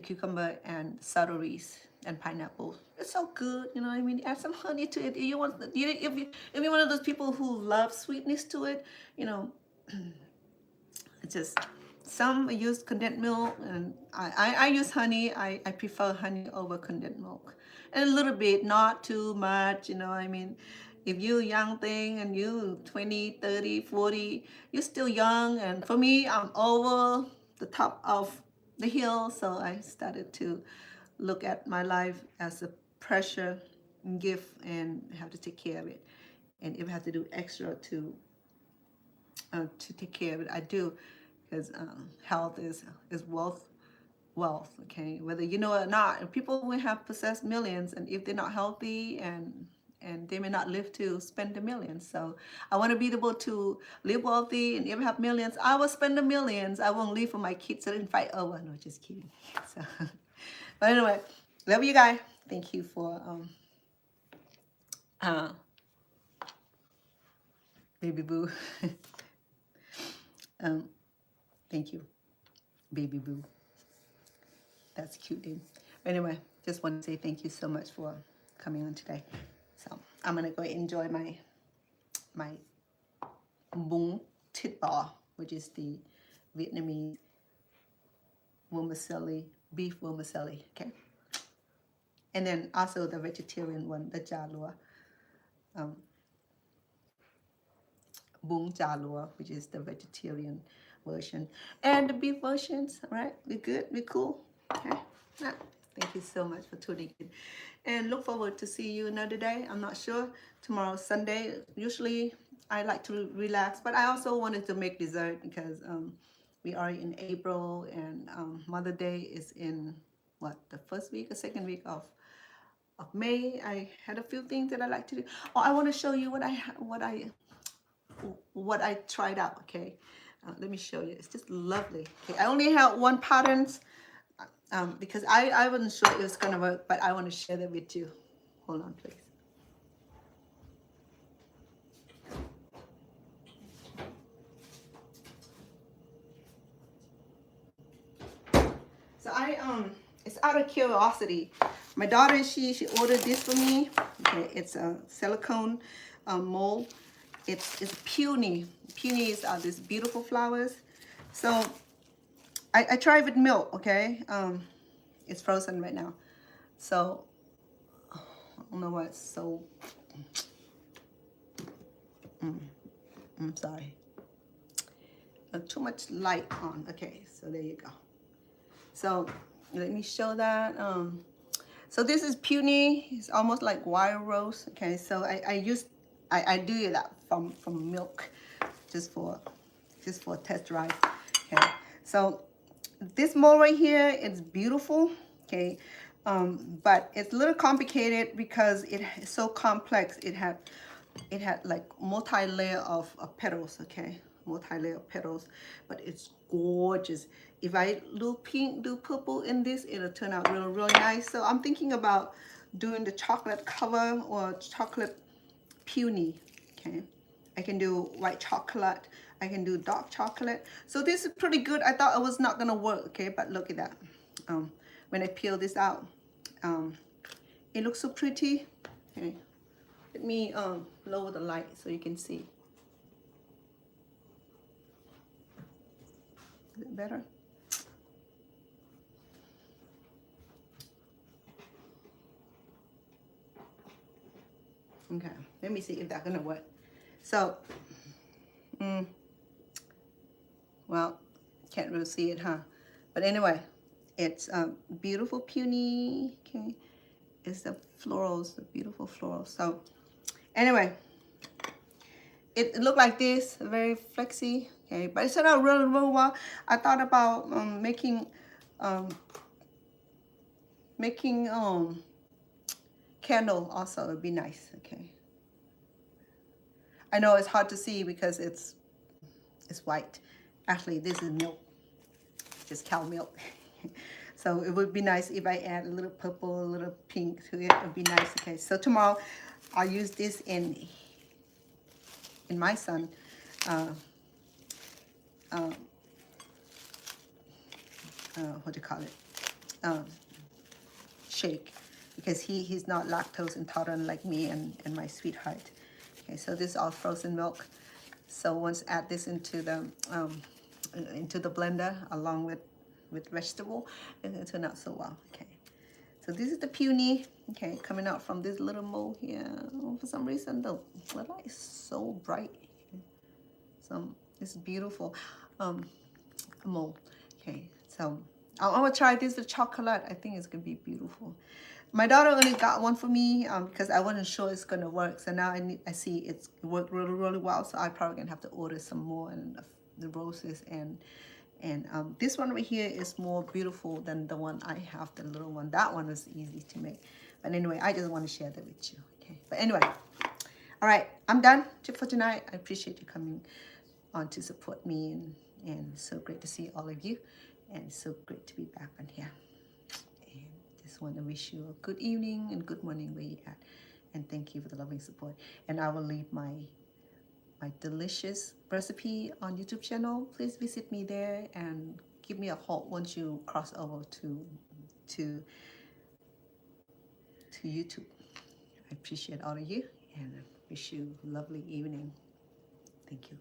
cucumber and celeries and pineapple. It's so good, you know. I mean, add some honey to it. If you're one of those people who love sweetness to it, you know, it's just, some use condensed milk, and I use honey. I prefer honey over condensed milk, and a little bit, not too much, you know. I mean, if you're a young thing and you 20, 30, 40, you're still young. And for me, I'm over the top of the hill, so I started to look at my life as a pressure gift and have to take care of it. And if I have to do extra to take care of it, I do, because health is wealth. Okay, whether you know it or not, people will have possessed millions, and if they're not healthy, and they may not live to spend the millions. So I want to be able to live wealthy, and if I have millions, I will spend the millions. I won't leave for my kids so they can fight over. No, just kidding. So, but anyway, love you guys. Thank you for baby boo. Thank you, baby boo. That's cute, dude. Anyway, just want to say thank you so much for coming on today. So I'm gonna go enjoy my Bún Thịt Bò, which is the Vietnamese vermicelli, beef vermicelli. Okay, and then also the vegetarian one, the chả lúa, bún chả lúa, which is the vegetarian version, and the beef versions. Right, we good, we cool. Okay. Yeah. Thank you so much for tuning in, and look forward to see you another day. I'm not sure. Tomorrow's Sunday. Usually I like to relax, but I also wanted to make dessert because we are in April, and Mother Day is in what, the first week or second week of May. I had a few things that I like to do. Oh, I want to show you what I tried out. Okay, let me show you. It's just lovely. Okay, I only have one pattern. Because I wasn't sure it was gonna work, but I want to share that with you. Hold on, please. So it's out of curiosity. My daughter, she ordered this for me. Okay, it's a silicone mold. It's peony. Peonies are these beautiful flowers. So I tried with milk. Okay, it's frozen right now. So I don't know why it's so. I'm sorry. Too much light on. Okay, so there you go. So let me show that. So this is peony. It's almost like wild rose. Okay, so I do that from milk, just for test drive. Okay, so this mold right here is beautiful. Okay, but it's a little complicated because it's so complex. It had like multi-layer of petals. Okay, multi-layer petals, but it's gorgeous. If I do pink, do purple in this, it'll turn out really nice. So I'm thinking about doing the chocolate cover or chocolate peony. Okay, I can do white chocolate, I can do dark chocolate. So this is pretty good. I thought it was not gonna work. Okay, but look at that. When I peel this out, it looks so pretty. Okay, let me lower the light so you can see. Is it better? Okay, let me see if that's gonna work. So, well, can't really see it, huh? But anyway, it's beautiful peony. Okay, it's the florals, the beautiful florals. So, anyway, it looked like this, very flexy. Okay, but it turned out really well. I thought about making candle also. It'd be nice. Okay, I know it's hard to see because it's white. Actually, this is milk, just cow milk. So it would be nice if I add a little purple, a little pink to it. It would be nice. Okay, so tomorrow I'll use this in my son what do you call it, shake, because he's not lactose intolerant like me and my sweetheart. Okay, so this is all frozen milk. So once add this into the blender along with vegetable, it'll turn out so well. Okay, so this is the peony. Okay, coming out from this little mold here. For some reason the light is so bright. So it's beautiful mold. Okay, so I'm gonna try this with chocolate. I think it's gonna be beautiful. My daughter only got one for me because I wasn't sure it's gonna work. So now I see it worked really, really well. So I probably gonna have to order some more and the roses and this one right here is more beautiful than the one I have, the little one. That one was easy to make. But anyway, I just want to share that with you. Okay. But anyway, all right, I'm done for tonight. I appreciate you coming on to support me and so great to see all of you and so great to be back on here. And just want to wish you a good evening and good morning where you're at. And thank you for the loving support. And I will leave my delicious recipe on YouTube channel. Please visit me there and give me a halt once you cross over to YouTube. I appreciate all of you and I wish you a lovely evening. Thank you.